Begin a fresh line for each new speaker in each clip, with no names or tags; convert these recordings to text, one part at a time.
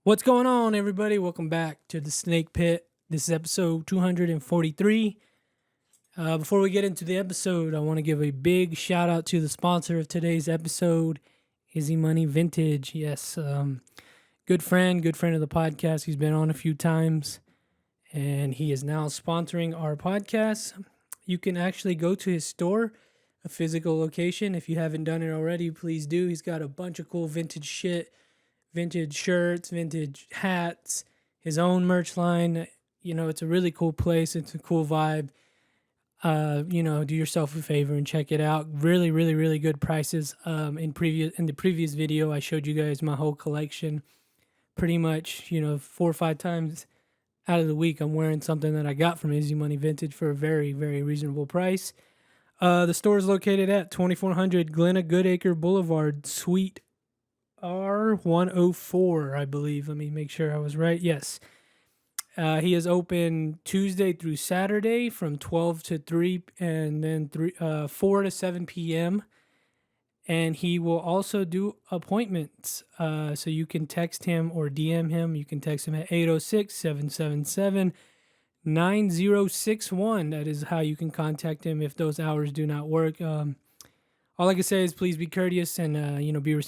What's going on, everybody? Welcome back to the Snake Pit. This is episode 243. Before we get into the episode, I want to give a big shout out to the sponsor of today's episode, Izzy Money Vintage. Yes, good friend of the podcast. He's been on a few times, and he is now sponsoring our podcast. You can actually go to his store, a physical location. If you haven't done it already, please do. He's got a bunch of cool vintage shit. Vintage shirts, vintage hats, his own merch line. You know, it's a really cool place. It's a cool vibe. Do yourself a favor and check it out. Really, really, really good prices. In the previous video, I showed you guys my whole collection. Pretty much, 4 or 5 times out of the week, I'm wearing something that I got from Easy Money Vintage for a very, very reasonable price. The store is located at 2400 Glenna Goodacre Boulevard, Suite R104, I believe. Let me make sure I was right. Yes. He is open Tuesday through Saturday from 12 to 3 and then 4 to 7 p.m. And he will also do appointments. So you can text him or DM him. You can text him at 806-777-9061. That is how you can contact him if those hours do not work. All I can say is please be courteous and, be,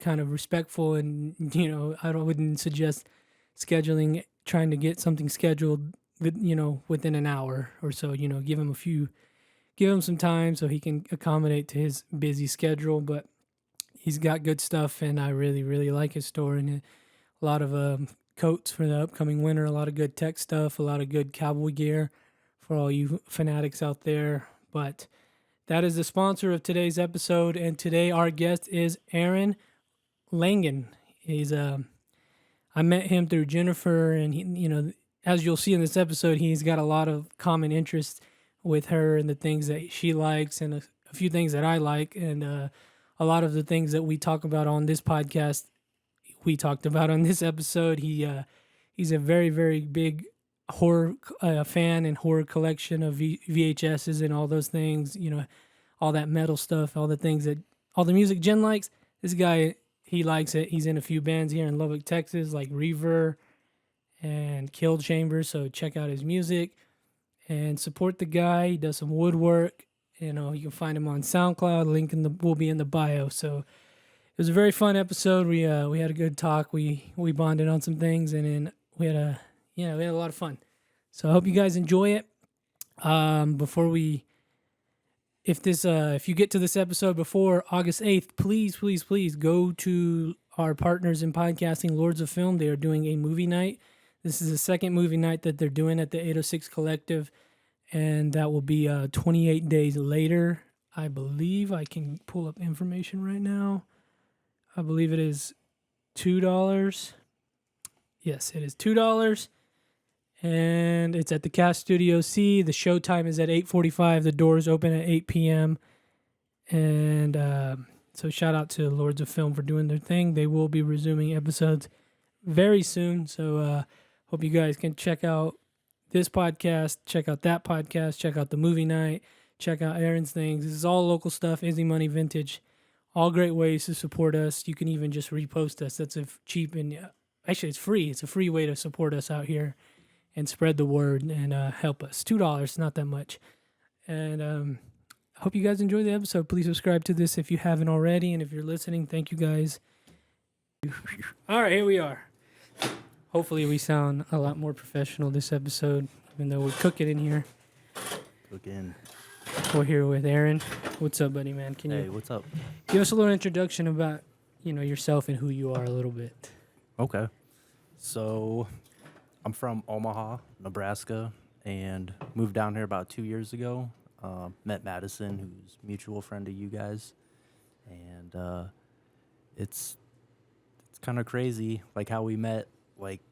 kind of respectful, and wouldn't suggest trying to get something scheduled within an hour or so. Give him some time so he can accommodate to his busy schedule. But he's got good stuff, and I really, really like his store, and a lot of coats for the upcoming winter, a lot of good tech stuff, a lot of good cowboy gear for all you fanatics out there. But that is the sponsor of today's episode, and today our guest is Aaron Langan. He's I met him through Jennifer, and he, as you'll see in this episode, he's got a lot of common interests with her and the things that she likes, and a few things that I like, and a lot of the things that we talk about on this podcast, we talked about on this episode. He's a very, very big horror fan and horror collection of VHSs and all those things. All that metal stuff, all the music Jen likes. This guy, he likes it. He's in a few bands here in Lubbock, Texas, like Reaver and Kill Chamber. So check out his music and support the guy. He does some woodwork. You can find him on SoundCloud. Link will be in the bio. So it was a very fun episode. We had a good talk. We bonded on some things, and then we had a lot of fun. So I hope you guys enjoy it. If you get to this episode before August 8th, please go to our partners in podcasting, Lords of Film. They are doing a movie night. This is the second movie night that they're doing at the 806 Collective, and that will be 28 days later. I believe I can pull up information right now. I believe it is $2. Yes, it is $2. And it's at the Cast Studio C. The show time is at 8:45. The doors open at 8 p.m. And so shout out to Lords of Film for doing their thing. They will be resuming episodes very soon. So hope you guys can check out this podcast, check out that podcast, check out the movie night, check out Aaron's things. This is all local stuff, Easy Money Vintage. All great ways to support us. You can even just repost us. That's cheap, and actually it's free. It's a free way to support us out here and spread the word and help us. $2, not that much. And I hope you guys enjoy the episode. Please subscribe to this if you haven't already. And if you're listening, thank you guys. All right, here we are. Hopefully we sound a lot more professional this episode, even though we're cooking in here.
Cooking.
We're here with Aaron. What's up, buddy, man?
Hey, what's up?
Give us a little introduction about, yourself and who you are a little bit.
Okay. So I'm from Omaha, Nebraska, and moved down here about 2 years ago. Met Madison, who's a mutual friend of you guys, and it's kind of crazy, like how we met. Like,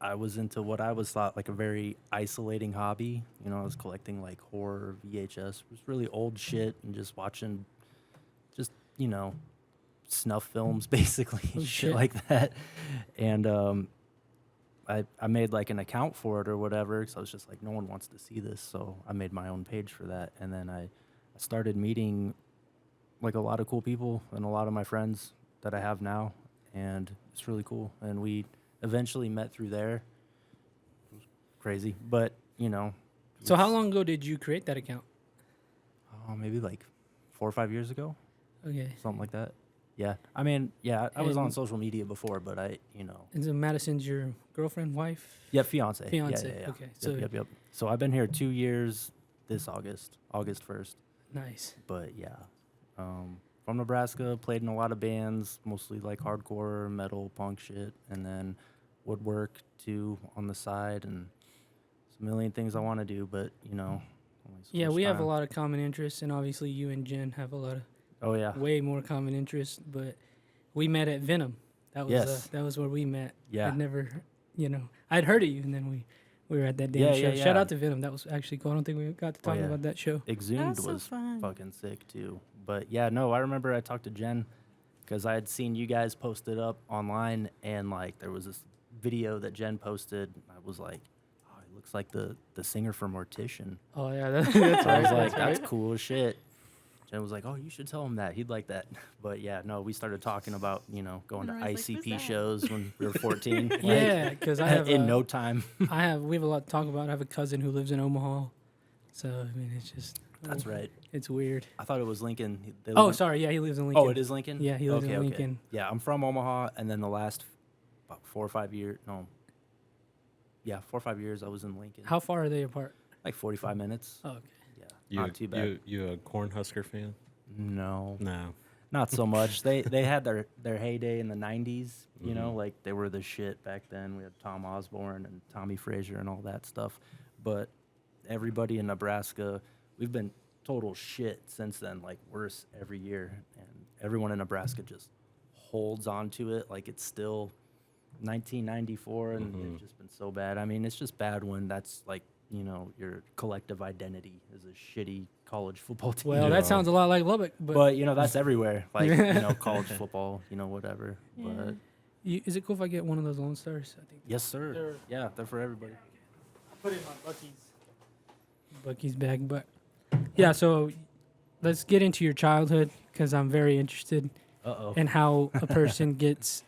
I was into what I was thought like a very isolating hobby. I was collecting like horror VHS. It was really old shit and just watching, snuff films basically, shit like that. And I made like an account for it or whatever, because I was just like, no one wants to see this, so I made my own page for that. And then I started meeting like a lot of cool people and a lot of my friends that I have now, and it's really cool. And we eventually met through there. It was crazy, but you know,
So how
it's,
long ago did you create that account?
maybe like 4 or 5 years ago,
Okay.
something like that. Yeah, I mean, yeah, I was on
And
social media before, but I.
and so Madison's your girlfriend, wife,
Yeah, fiance. Yeah,
fiance.
yeah, yeah.
Okay.
Yep,
So
yep, yep. So I've been here 2 years this August, August 1st.
nice.
But yeah, from Nebraska, played in a lot of bands, mostly like hardcore, metal, punk shit, and then woodwork too on the side, and it's a million things I want to do, but only so
Yeah,
much
we have a
time.
lot of common interests, and obviously you and Jen have a lot of
Oh yeah,
way more common interests. But we met at Venom.
yes,
That was where we met.
yeah,
I'd never, I'd heard of you, and then we were at that damn
yeah,
show.
yeah,
Shout
yeah.
out to Venom. That was actually cool. I don't think we got to
Oh
talk
yeah,
about that show.
Exhumed
That's so
was
fun.
fucking sick too. But yeah, no, I remember I talked to Jen because I had seen you guys post it up online, and like there was this video that Jen posted. I was like, oh, he looks like the singer from Mortician.
Oh yeah, that's
So I was
right.
like,
That's
that's
right.
cool as shit. Jen was like, oh, you should tell him that. He'd like that. But yeah, no, we started talking about, going to
And Roy's like, "Who's
ICP
that?"
shows when we were 14. like,
Yeah, because I have
in no time.
we have a lot to talk about. I have a cousin who lives in Omaha, so I mean it's just
That's right.
it's weird.
I thought it was Lincoln. They
Oh,
live in-
sorry, yeah, he lives in Lincoln.
Oh, it is Lincoln?
Yeah, he lives
okay,
in
okay.
Lincoln.
Yeah, I'm from Omaha, and then the last about 4 or 5 years, no, yeah, 4 or 5 years I was in Lincoln.
How far are they apart?
Like 45 minutes.
Oh, okay.
Yeah,
You,
not too bad.
You a Cornhusker fan?
No,
No.
not so much. They had their heyday in the 90s,
Mhm.
like they were the shit back then. We had Tom Osborne and Tommy Frazier and all that stuff. But everybody in Nebraska, we've been total shit since then, like worse every year. And everyone in Nebraska just holds on to it like it's still 1994, and
Mhm.
it's just been so bad. I mean, it's just bad when that's like, your collective identity is a shitty college football team.
Well,
Yeah.
that sounds a lot like Lubbock, but
But that's everywhere. Like college football, whatever.
Yeah.
But
is it cool if I get one of those Lone Stars? I think.
yes, sir.
They're-
Yeah, they're for everybody.
Put it in my Bucky's bag, but yeah. So let's get into your childhood because I'm very interested
Uh-oh.
in how a person gets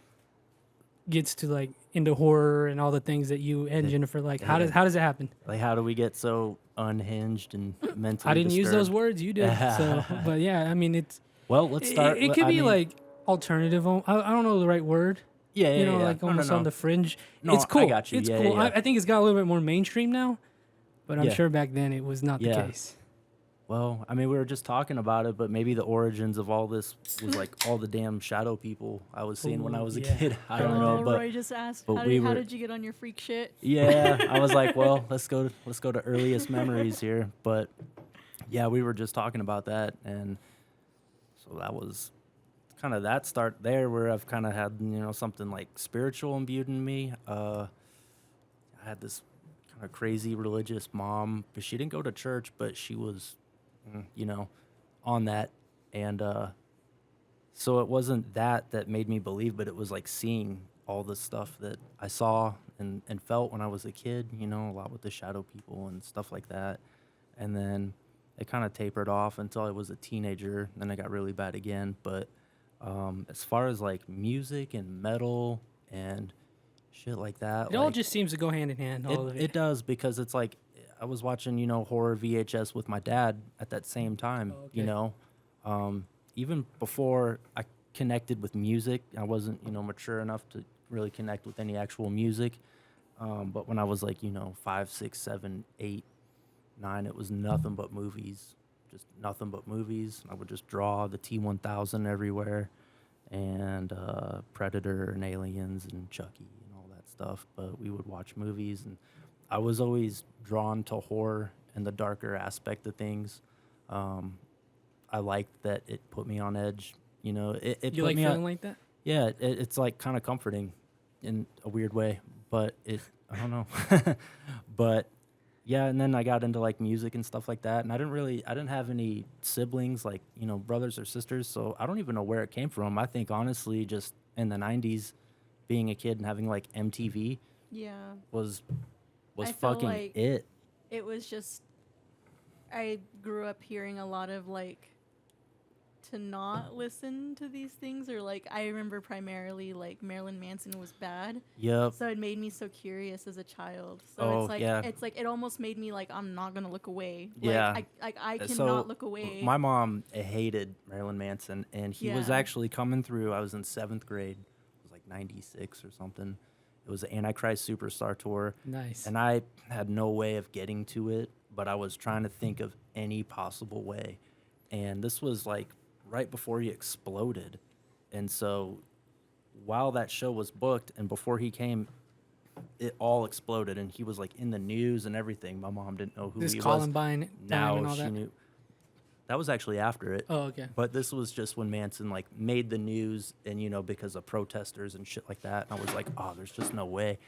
to like into horror and all the things that you and Jennifer like. How does it happen?
Like, how do we get so unhinged and mentally
I didn't use those
disturbed?
words. You did. So, but yeah, I mean, it's
Well, let's start.
It could
I
be
mean,
like alternative. I don't know the right word.
yeah, yeah, yeah.
Like
No,
almost
no,
on
no.
the fringe.
No,
It's
I
cool.
got you.
It's
Yeah,
cool.
yeah, yeah.
I think it's got a little bit more mainstream now, but I'm
Yeah.
sure back then it was not the
Yeah.
case.
Well, I mean, we were just talking about it, but maybe the origins of all this was like all the damn shadow people I was seeing when I
Ooh,
was a
yeah.
kid. I don't know, but
Roy just asked,
but
how
we
how
were-
did you get on your freak shit?
yeah, I was like, well, let's go to earliest memories here. But yeah, we were just talking about that, and so that was kind of that start there where I've kind of had something like spiritual imbued in me. I had this kind of crazy religious mom, but she didn't go to church, but she was, on that, and so it wasn't that made me believe, but it was like seeing all the stuff that I saw and felt when I was a kid, a lot with the shadow people and stuff like that. And then it kind of tapered off until I was a teenager. Then it got really bad again. But as far as like music and metal and shit like that,
It all
like,
just seems to go hand in hand. All of it.
it does, because it's like I was watching, horror VHS with my dad at that same time,
Oh, okay.
Even before I connected with music, I wasn't, mature enough to really connect with any actual music. But when I was like, 5, 6, 7, 8, 9, it was nothing but movies, just nothing but movies. I would just draw the T-1000 everywhere, and Predator and Aliens and Chucky and all that stuff. But we would watch movies, and I was always drawn to horror and the darker aspect of things. I liked that it put me on edge. It
You
put
like
me
feeling
on,
like that?
yeah, it's like kind of comforting in a weird way, but I don't know. But yeah, and then I got into like music and stuff like that, and I didn't have any siblings, like, brothers or sisters, so I don't even know where it came from. I think honestly just in the 90s, being a kid and having like MTV
Yeah.
was
I feel
fucking
like
it.
It was just, I grew up hearing a lot of like to not listen to these things, or like I remember primarily like Marilyn Manson was bad,
Yep.
so it made me so curious as a child. So
Oh,
it's like
yeah.
it almost made me like I'm not gonna look away.
Yeah.
Like I cannot
So
look away.
my mom hated Marilyn Manson, and he was
Yeah.
actually coming through. I was in 7th grade. It was like 96 or something. It was the Antichrist Superstar Tour.
Nice.
And I had no way of getting to it, but I was trying to think of any possible way. And this was like right before he exploded. And so while that show was booked and before he came, it all exploded. And he was like in the news and everything. My mom didn't know who
This
he was.
Columbine time
Now
and all
she
that.
knew. That was actually after it.
Oh, okay.
But this was just when Manson like made the news and because of protesters and shit like that. And I was like, oh, there's just no way.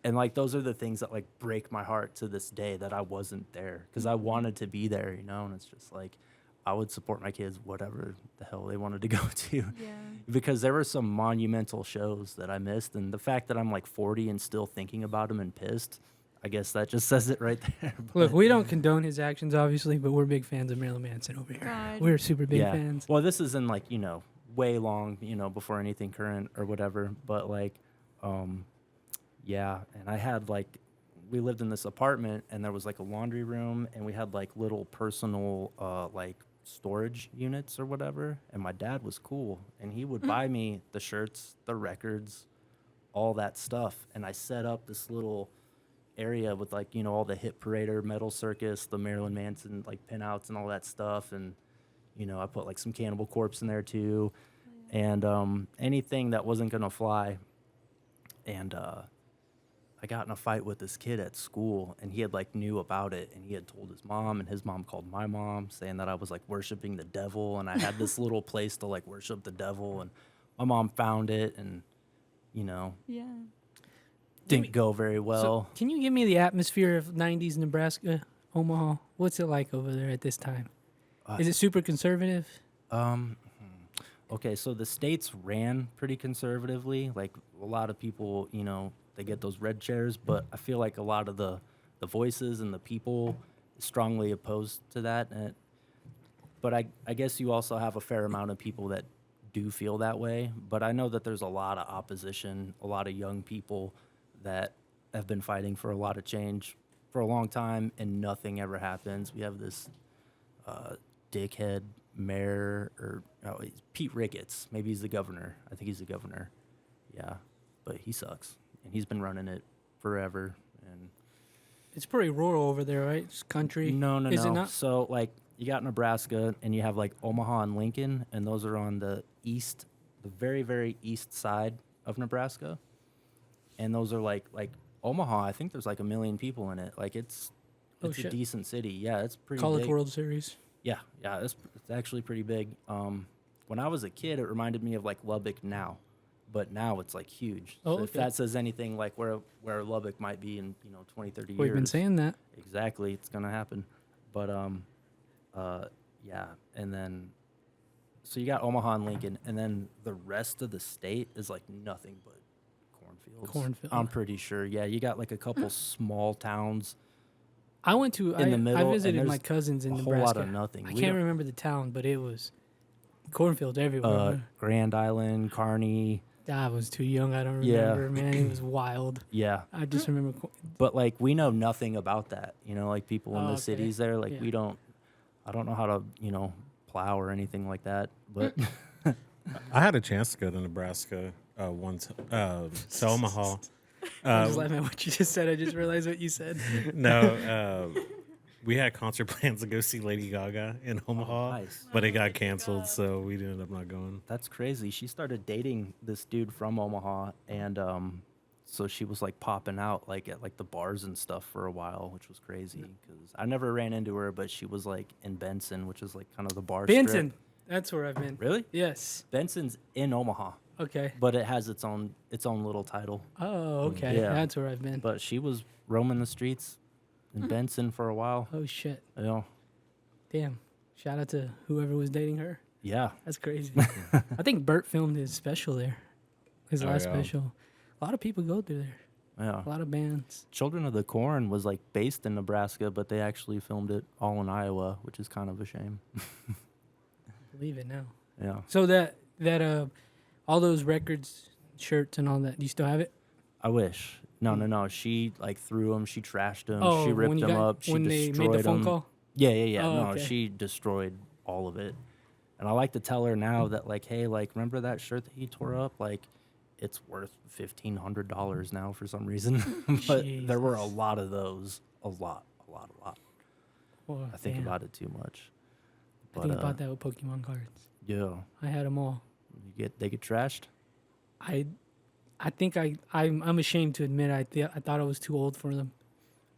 And like those are the things that like break my heart to this day that I wasn't there because I wanted to be there, and it's just like I would support my kids whatever the hell they wanted to go to.
Yeah.
Because there were some monumental shows that I missed, and the fact that I'm like 40 and still thinking about them and pissed, I guess that just says it right there.
Look, we don't condone his actions, obviously, but we're big fans of Marilyn Manson over here.
God.
We're super big
yeah.
fans.
Well, this is in like, way long, before anything current or whatever. But like, yeah. And I had like, we lived in this apartment and there was like a laundry room and we had like little personal, like storage units or whatever. And my dad was cool and he would buy me the shirts, the records, all that stuff. And I set up this little area with like, all the Hit Parader, Metal Circus, the Marilyn Manson like pinouts and all that stuff. And, I put like some Cannibal Corpse in there too. And anything that wasn't going to fly. And I got in a fight with this kid at school and he had like knew about it and he had told his mom and his mom called my mom saying that I was like worshiping the devil and I had this little place to like worship the devil and my mom found it and,
Yeah.
didn't go very well.
So, can you give me the atmosphere of 90s Nebraska, Omaha? What's it like over there at this time? Is it super conservative?
Okay, so the states ran pretty conservatively. Like a lot of people, they get those red chairs, but I feel like a lot of the voices and the people strongly opposed to that. But I guess you also have a fair amount of people that do feel that way. But I know that there's a lot of opposition, a lot of young people that have been fighting for a lot of change for a long time, and nothing ever happens. We have this dickhead mayor, it's Pete Ricketts. Maybe he's the governor. I think he's the governor. Yeah, but he sucks, and he's been running it forever. And
It's pretty rural over there, right? It's country.
no.
Is it not?
So like you got Nebraska, and you have like Omaha and Lincoln, and those are on the east, the very very east side of Nebraska, and those are like Omaha. I think there's like 1 million people in it. Like it's a
shit.
decent city. Yeah, it's pretty
College
big.
World Series.
Yeah, it's actually pretty big. When I was a kid, it reminded me of like Lubbock now, but now it's like huge.
Oh,
so if
okay.
that says anything like where Lubbock might be in 20, 30 years.
We've been saying that.
Exactly, it's gonna happen. But yeah, and then so you got Omaha and Lincoln, and then the rest of the state is like nothing but cornfields.
Cornfield.
I'm pretty sure. Yeah, you got like a couple small towns.
I went to.
In the middle,
I
and
visited my
there's
cousins in
a whole
Nebraska.
lot of nothing.
I
We
can't
don't-
remember the town, but it was cornfields everywhere.
Grand Island, Kearney.
I was too young. I don't
Yeah.
remember, man. It was wild.
Yeah,
I just remember.
but like we know nothing about that. Like people in
Oh,
the
okay.
cities there, like
Yeah.
we don't. I don't know how to plow or anything like that. But
I had a chance to go to Nebraska once to Omaha.
I'm just laughing at what you just said. I just realized what you said.
No, we had concert plans to go see Lady Gaga in Omaha,
nice.
but it got canceled, so we ended up not going.
That's crazy. She started dating this dude from Omaha, and so she was like popping out like at like the bars and stuff for a while, which was crazy because I never ran into her, but she was like in Benson, which is like kind of the bar.
Benson.
strip.
That's where I've been.
Really?
Yes.
Benson's in Omaha,
Okay.
but it has its own little title.
Oh, okay.
Yeah.
That's where I've been.
But she was roaming the streets in Benson for a while.
Oh shit.
Yeah.
Damn. Shout out to whoever was dating her.
Yeah.
That's crazy. I think Bert filmed his special there. His
Oh,
last
yeah.
special. A lot of people go through there.
Yeah.
A lot of bands.
Children of the Corn was like based in Nebraska, but they actually filmed it all in Iowa, which is kind of a shame.
Believe it now.
Yeah.
So that all those records, shirts, and all that, do you still have it?
I wish. No. She like threw them. She trashed them.
Oh,
She
when
ripped
you
them
got
up. She
when they made the
destroyed
phone
them.
call.
Yeah.
Oh,
No,
okay.
she destroyed all of it. And I like to tell her now that like, hey, like, remember that shirt that you tore up? Like, it's worth $1,500 now for some reason. But there were a
Jesus.
lot of those. A lot.
Oh,
I think
damn.
about it too much.
I
But
think about that with Pokemon cards.
yeah,
I had them all.
they get trashed.
I I think I'm ashamed to admit I thought I was too old for them,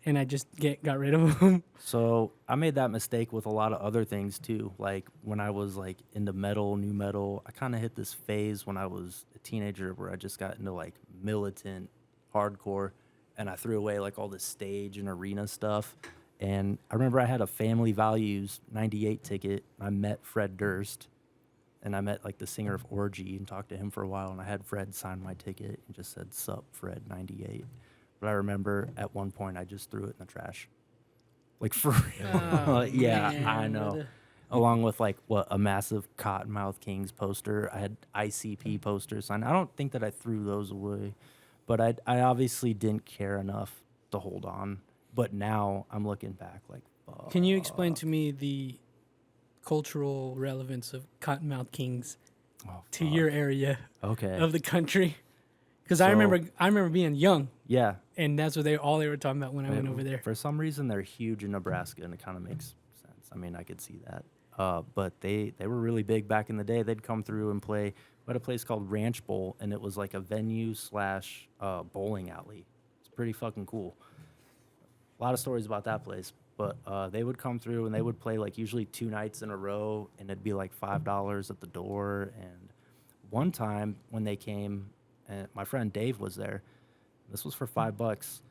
and I just got rid of them.
So I made that mistake with a lot of other things too. Like when I was like into metal, new metal, I kind of hit this phase when I was a teenager where I just got into like militant hardcore, and I threw away like all the stage and arena stuff. And I remember I had a Family Values '98 ticket. I met Fred Durst, and I met like the singer of Orgy and talked to him for a while. And I had Fred sign my ticket and just said "Sup, Fred '98." But I remember at one point I just threw it in the trash. Like for real.
Oh,
Yeah,
man,
I know.
brother.
Along with like what a massive Cottonmouth Kings poster. I had ICP posters. I don't think that I threw those away, but I obviously didn't care enough to hold on. But now I'm looking back like, fuck.
Can you explain to me the cultural relevance of Cottonmouth Kings
Oh,
to
fuck.
your area
Okay.
of the country? Because I remember being young,
Yeah.
and that's what they were talking about when I went over there.
For some reason, they're huge in Nebraska, and it kind of makes sense. I mean, I could see that. But they were really big back in the day. They'd come through and play. We had a place called Ranch Bowl, and it was like a venue slash bowling alley. It's pretty fucking cool. A lot of stories about that place. But they would come through, and they would play like usually 2 nights in a row, and it'd be like $5 at the door. And one time when they came, and my friend Dave was there. This was for $5.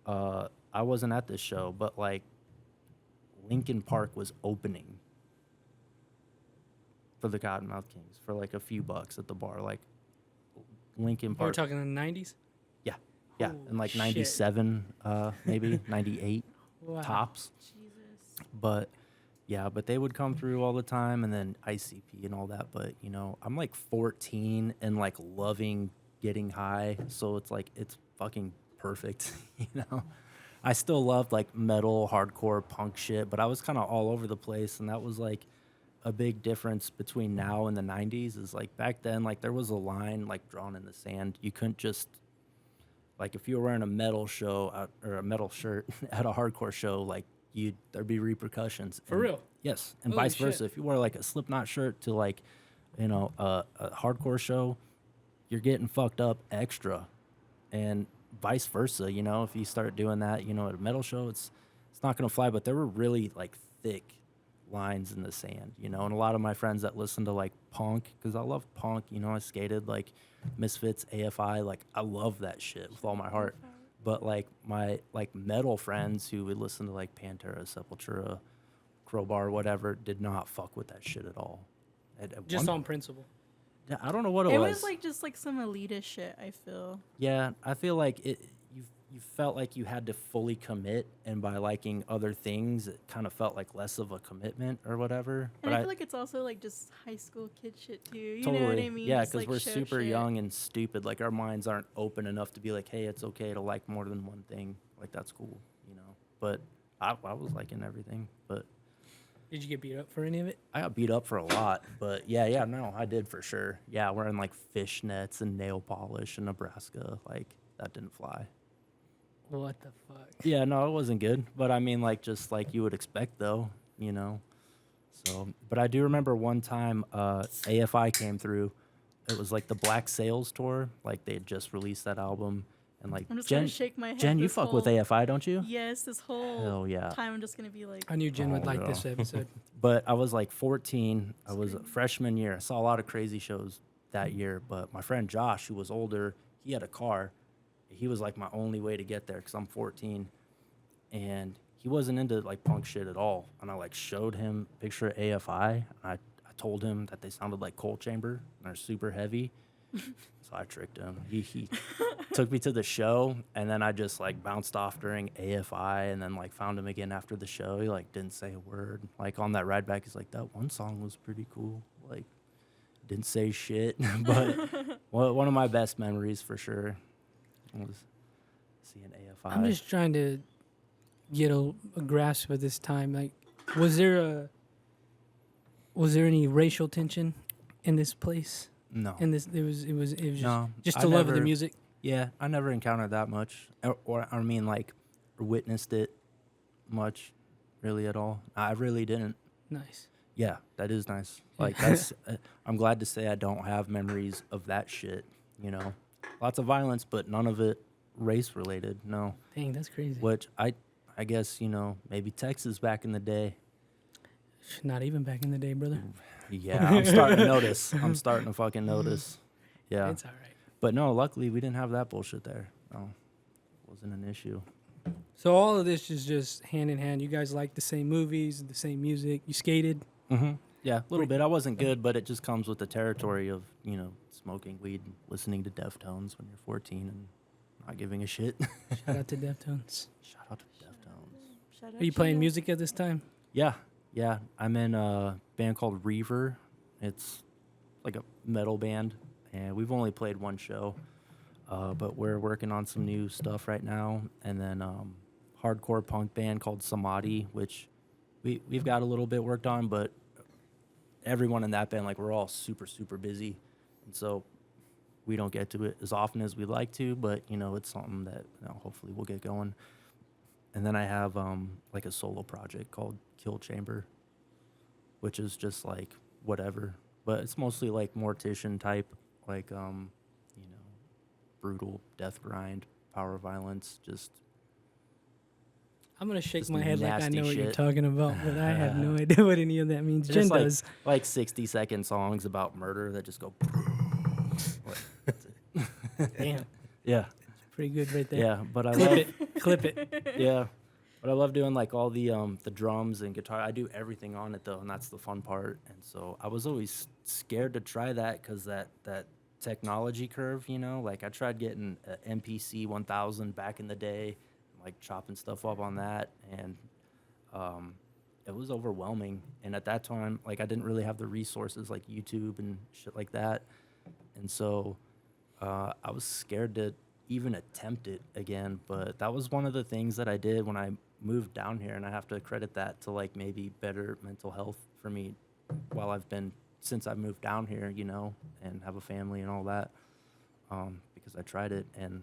I wasn't at this show, but like Lincoln Park was opening for the Cottonmouth Kings for like a few bucks at the bar. Like Lincoln
We're
Park.
talking in the 90s?
Yeah,
Holy
in like
shit.
97, maybe 98
Wow.
tops.
Jesus.
But yeah, but they would come through all the time, and then ICP and all that. But you know, I'm like 14 and like loving getting high, so it's like it's fucking perfect, you know. I still loved like metal, hardcore, punk shit, but I was kind of all over the place, and that was like a big difference between now and the 90s. Is like back then, like there was a line like drawn in the sand. You couldn't just like if you were wearing a metal show or a metal shirt at a hardcore show, like there'd be repercussions.
For
And-
real?
Yes, and
Holy
vice versa.
shit.
If you wore like a Slipknot shirt to like, you know, a hardcore show, you're getting fucked up extra, and vice versa. You know, if you start doing that, you know, at a metal show, it's not gonna fly. But there were really like thick lines in the sand, you know. And a lot of my friends that listen to like punk, because I love punk. You know, I skated like Misfits, AFI. Like I love that shit with all my heart. But like my like metal friends who would listen to like Pantera, Sepultura, Crowbar, whatever, did not fuck with that shit at all.
Just on principle.
Yeah, I don't know what
It
was.
was like just like some elitist shit, I feel.
Yeah, I feel like you felt like you had to fully commit, and by liking other things, it kind of felt like less of a commitment or whatever.
And I feel like it's also like just high school kid shit too. You
totally,
know what I mean?
yeah,
Just,
because
like,
we're
show
super
shit.
young and stupid. Like our minds aren't open enough to be like, hey, it's okay to like more than one thing. Like that's cool, you know. But I was liking everything, but.
Did you get beat up for any of it?
I got beat up for a lot, but yeah, no, I did for sure. Yeah, wearing like fishnets and nail polish in Nebraska, like that didn't fly.
What the fuck?
Yeah, no, it wasn't good, but I mean, like just like you would expect, though, you know. So, but I do remember one time AFI came through. It was like the Black Sails tour, like they had just released that album, and like
I'm just gonna shake my head.
Jen, you
this
fuck with
whole-
AFI, don't you?
Yes, this whole
Hell yeah.
time I'm just gonna be like,
I knew Jen would
Oh,
like
girl.
this episode.
But I was like 14. I was a freshman year. I saw a lot of crazy shows that year. But my friend Josh, who was older, he had a car. He was like my only way to get there because I'm 14. And he wasn't into like punk shit at all. And I like showed him a picture of AFI. And I told him that they sounded like Coal Chamber and they're super heavy. So I tricked him. He took me to the show, and then I just like bounced off during AFI, and then like found him again after the show. He like didn't say a word. Like on that ride back, he's like, "That one song was pretty cool." Like, didn't say shit. But one of my best memories for sure was seeing AFI.
I'm just trying to get a grasp of this time. Like, was there any racial tension in this place?
No.
In this, it was just,
No,
just
I
the love of the
never-
music.
Yeah, I never encountered that much, or I mean, like, witnessed it much, really at all. I really didn't.
Nice.
Yeah, that is nice. Like, that's. I'm glad to say I don't have memories of that shit. You know, lots of violence, but none of it race related. No,
Dang, that's crazy.
which I guess maybe Texas back in the day.
Not even back in the day, brother.
Yeah, I'm starting to notice. I'm starting to fucking notice. Yeah,
It's all right.
but no, luckily we didn't have that bullshit there. No, wasn't an issue.
So all of this is just hand in hand. You guys like the same movies, the same music. You skated.
Mm-hmm. Yeah, a little bit. I wasn't good, but it just comes with the territory of, smoking weed and listening to Deftones when you're 14 and not giving a shit.
Shout out to Deftones.
Shout out to Deftones.
Shout out
Are you
to
playing music at this time?
Yeah. I'm in a band called Reaver. It's like a metal band, and we've only played one show, but we're working on some new stuff right now. And then hardcore punk band called Samadhi, which we've got a little bit worked on, but everyone in that band, like, we're all super, super busy. And so we don't get to it as often as we'd like to, but, it's something that hopefully we'll get going. And then I have like a solo project called Kill Chamber, which is just like whatever. But it's mostly like Mortician type, like, brutal death grind, power violence, just
I'm gonna shake
Just
my head like I
nasty
know what you're
shit.
talking about, but I have no idea what any of that means. Jen
just like,
does.
like 60-second songs about murder that just go.
Damn,
Yeah,
pretty good right there.
yeah. But I
Clip
love
it. Clip it.
Yeah, but I love doing like all the drums and guitar. I do everything on it though, and that's the fun part. And so I was always scared to try that because that technology curve, like I tried getting a MPC 1000 back in the day, like chopping stuff up on that, and it was overwhelming. And at that time, like, I didn't really have the resources like YouTube and shit like that, and so I was scared to even attempt it again. But that was one of the things that I did when I moved down here, and I have to credit that to like maybe better mental health for me since I've moved down here, and have a family and all that, because I tried it and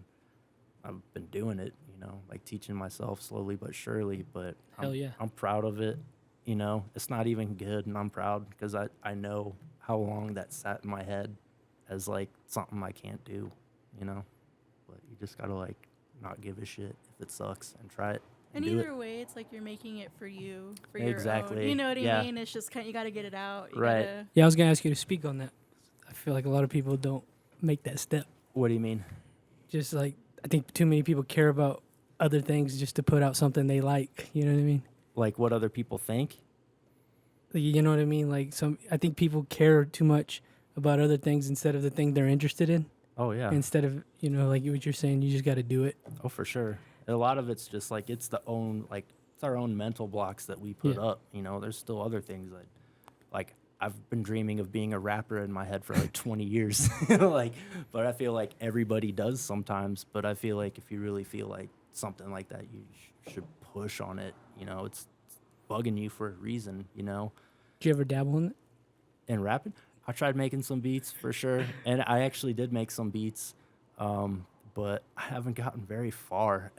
I've been doing it, like teaching myself slowly but surely. But
Hell yeah.
I'm proud of it. It's not even good, and I'm proud because I know how long that sat in my head as like something I can't do, But you just gotta like not give a shit if it sucks and try it.
And
do it.
either way, it's like you're making it for you, for your own.
Exactly.
You know what I
Yeah.
mean? It's just kind of, you got to get it out. You
Right.
gotta-
Yeah, I was gonna ask you to speak on that. I feel like a lot of people don't make that step.
What do you mean?
Just like I think too many people care about other things just to put out something they like. You know what I mean?
Like what other people think?
You know what I mean? Like I think people care too much about other things instead of the thing they're interested in.
Oh yeah.
Instead of like what you're saying, you just got to do it.
Oh, for sure. A lot of it's just like it's our own mental blocks that we put
Yeah.
up. There's still other things that, like, I've been dreaming of being a rapper in my head for like 20 years. But I feel like everybody does sometimes. But I feel like if you really feel like something like that, you should push on it. It's bugging you for a reason.
Did you ever dabble in it?
And rapping, I tried making some beats for sure, and I actually did make some beats, but I haven't gotten very far.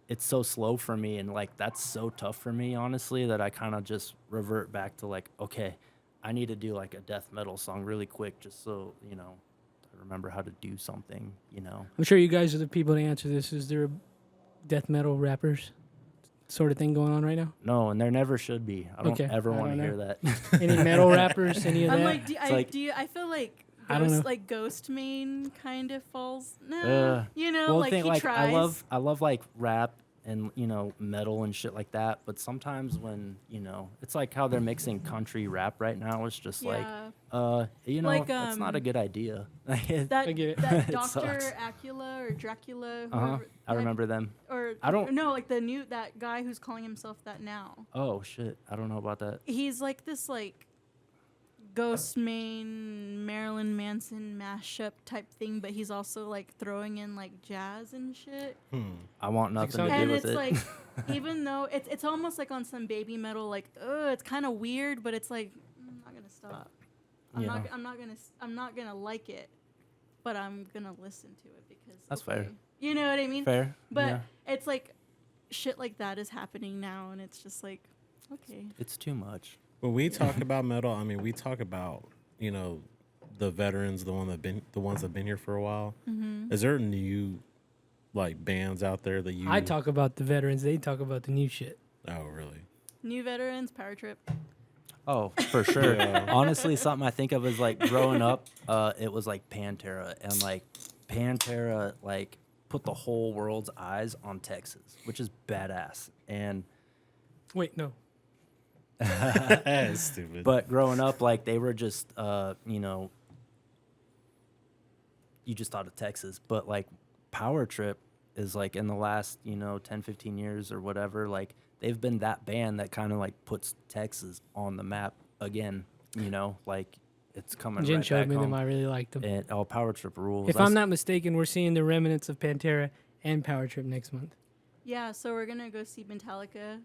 It's so slow for me, and like that's so tough for me, honestly, that I kind of just revert back to like, okay, I need to do like a death metal song really quick, just so I remember how to do something.
I'm sure you guys are the people to answer this. Is there death metal rappers sort of thing going on right now?
No, and there never should be. I don't
Okay,
ever
I
want
don't
to
know.
hear that.
Any metal rappers? Any of
I'm
that?
like,
like-
I feel like
I don't know.
Ghost Main kind of falls. No,
Well,
like
the thing,
he tries.
I love like rap and metal and shit like that. But sometimes when it's like how they're mixing country rap right now. It's just
Yeah.
like
Like,
that's not a good idea.
That
I get it.
that
It
Doctor
sucks.
Acula or Dracula.
Uh-huh.
whoever-
I
that-
remember them.
Or
I don't-
No, like that guy who's calling himself that now.
Oh shit, I don't know about that.
He's like this like Ghost Marilyn Manson mashup type thing, but he's also like throwing in like jazz and shit.
I want nothing to do
And
with
it's
it.
like, even though it's almost like on some baby metal, like, it's kind of weird, but it's like, I'm not gonna stop.
Yeah.
I'm not gonna like it, but I'm gonna listen to it because
That's fair.
You know what I mean?
Fair.
But
yeah.
it's like, shit like that is happening now, and it's just like, okay.
It's too much.
When we talk about metal, I mean, we talk about, the veterans, the ones that've been here for a while.
Mm-hmm.
Is there new, like, bands out there that you?
I talk about the veterans. They talk about the new shit.
Oh, really?
New veterans, Power Trip.
Oh, for sure.
Yeah.
Honestly, something I think of is like growing up, it was like Pantera, and like Pantera like put the whole world's eyes on Texas, which is badass. And
Wait, no.
That's stupid.
but growing up, like they were just you just thought of Texas, but like Power Trip is like in the last 10 15 years or whatever, like they've been that band that kind of like puts Texas on the map again, like it's coming
Jen
right
showed
back
me them.
home.
I really liked them.
And Power Trip rules.
If I'm not mistaken, we're seeing the remnants of Pantera and Power Trip next month.
Yeah, so we're gonna go see Metallica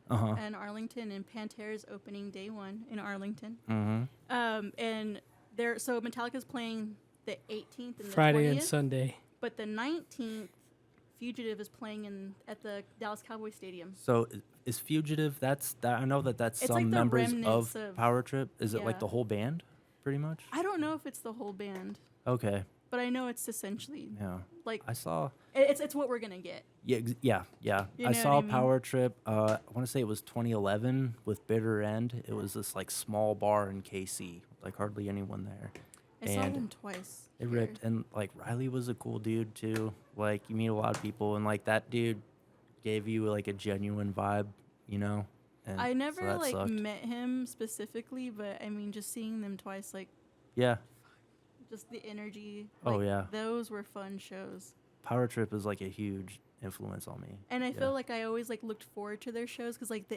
in Arlington, and Pantera's opening day 1 in Arlington. And so Metallica's playing the 18th and
Friday
the 20th,
and Sunday.
but the 19th, Fugitive is playing at the Dallas Cowboy Stadium.
So is Fugitive? I know that's
It's
some
like the
members
remnants
of
of-
Power Trip. Is it like
yeah.
the whole band, pretty much?
I don't know if it's the whole band,
Okay.
but I know it's essentially
Yeah.
like
I saw.
it's what we're gonna get.
Yeah. Yeah.
You
I
know
saw
what I mean?
Power Trip. I want to say it was 2011 with Bitter End. It was this like small bar in KC, like hardly anyone there.
I saw
And
them twice.
It
here.
ripped, and like Riley was a cool dude too. Like you meet a lot of people, and like that dude gave you like a genuine vibe, And
I
so
never
that
like
sucked.
met him specifically, but I mean, just seeing them twice, like
Yeah,
just the energy.
Oh,
like,
yeah.
those were fun shows.
Power Trip is like a huge influence on me.
And I
Yeah.
feel like I always like looked forward to their shows because like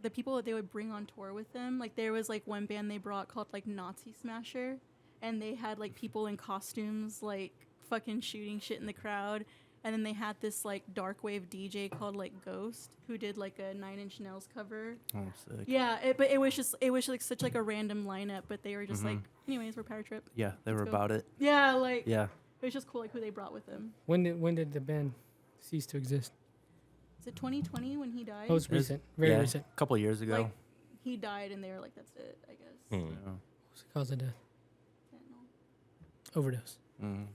the people that they would bring on tour with them, like there was like one band they brought called like Nazi Smasher, and they had like people in costumes like fucking shooting shit in the crowd. And then they had this like dark wave DJ called like Ghost who did like a 9 Inch Nails cover.
Oh, sick.
Yeah, but it was like such like a random lineup, but they were just like, anyways, we're Power Trip.
Yeah, they
Let's
were
go.
about it.
Yeah, like
Yeah.
it was just cool like who they brought with them.
When did the band cease to exist?
Is it 2020 when he died?
Oh, it's recent. Very
yeah,
recent.
A couple years ago.
Like, he died and they were like, that's it, I guess.
Yeah.
What's the cause of death?
Fentanyl.
Overdose.
Mm.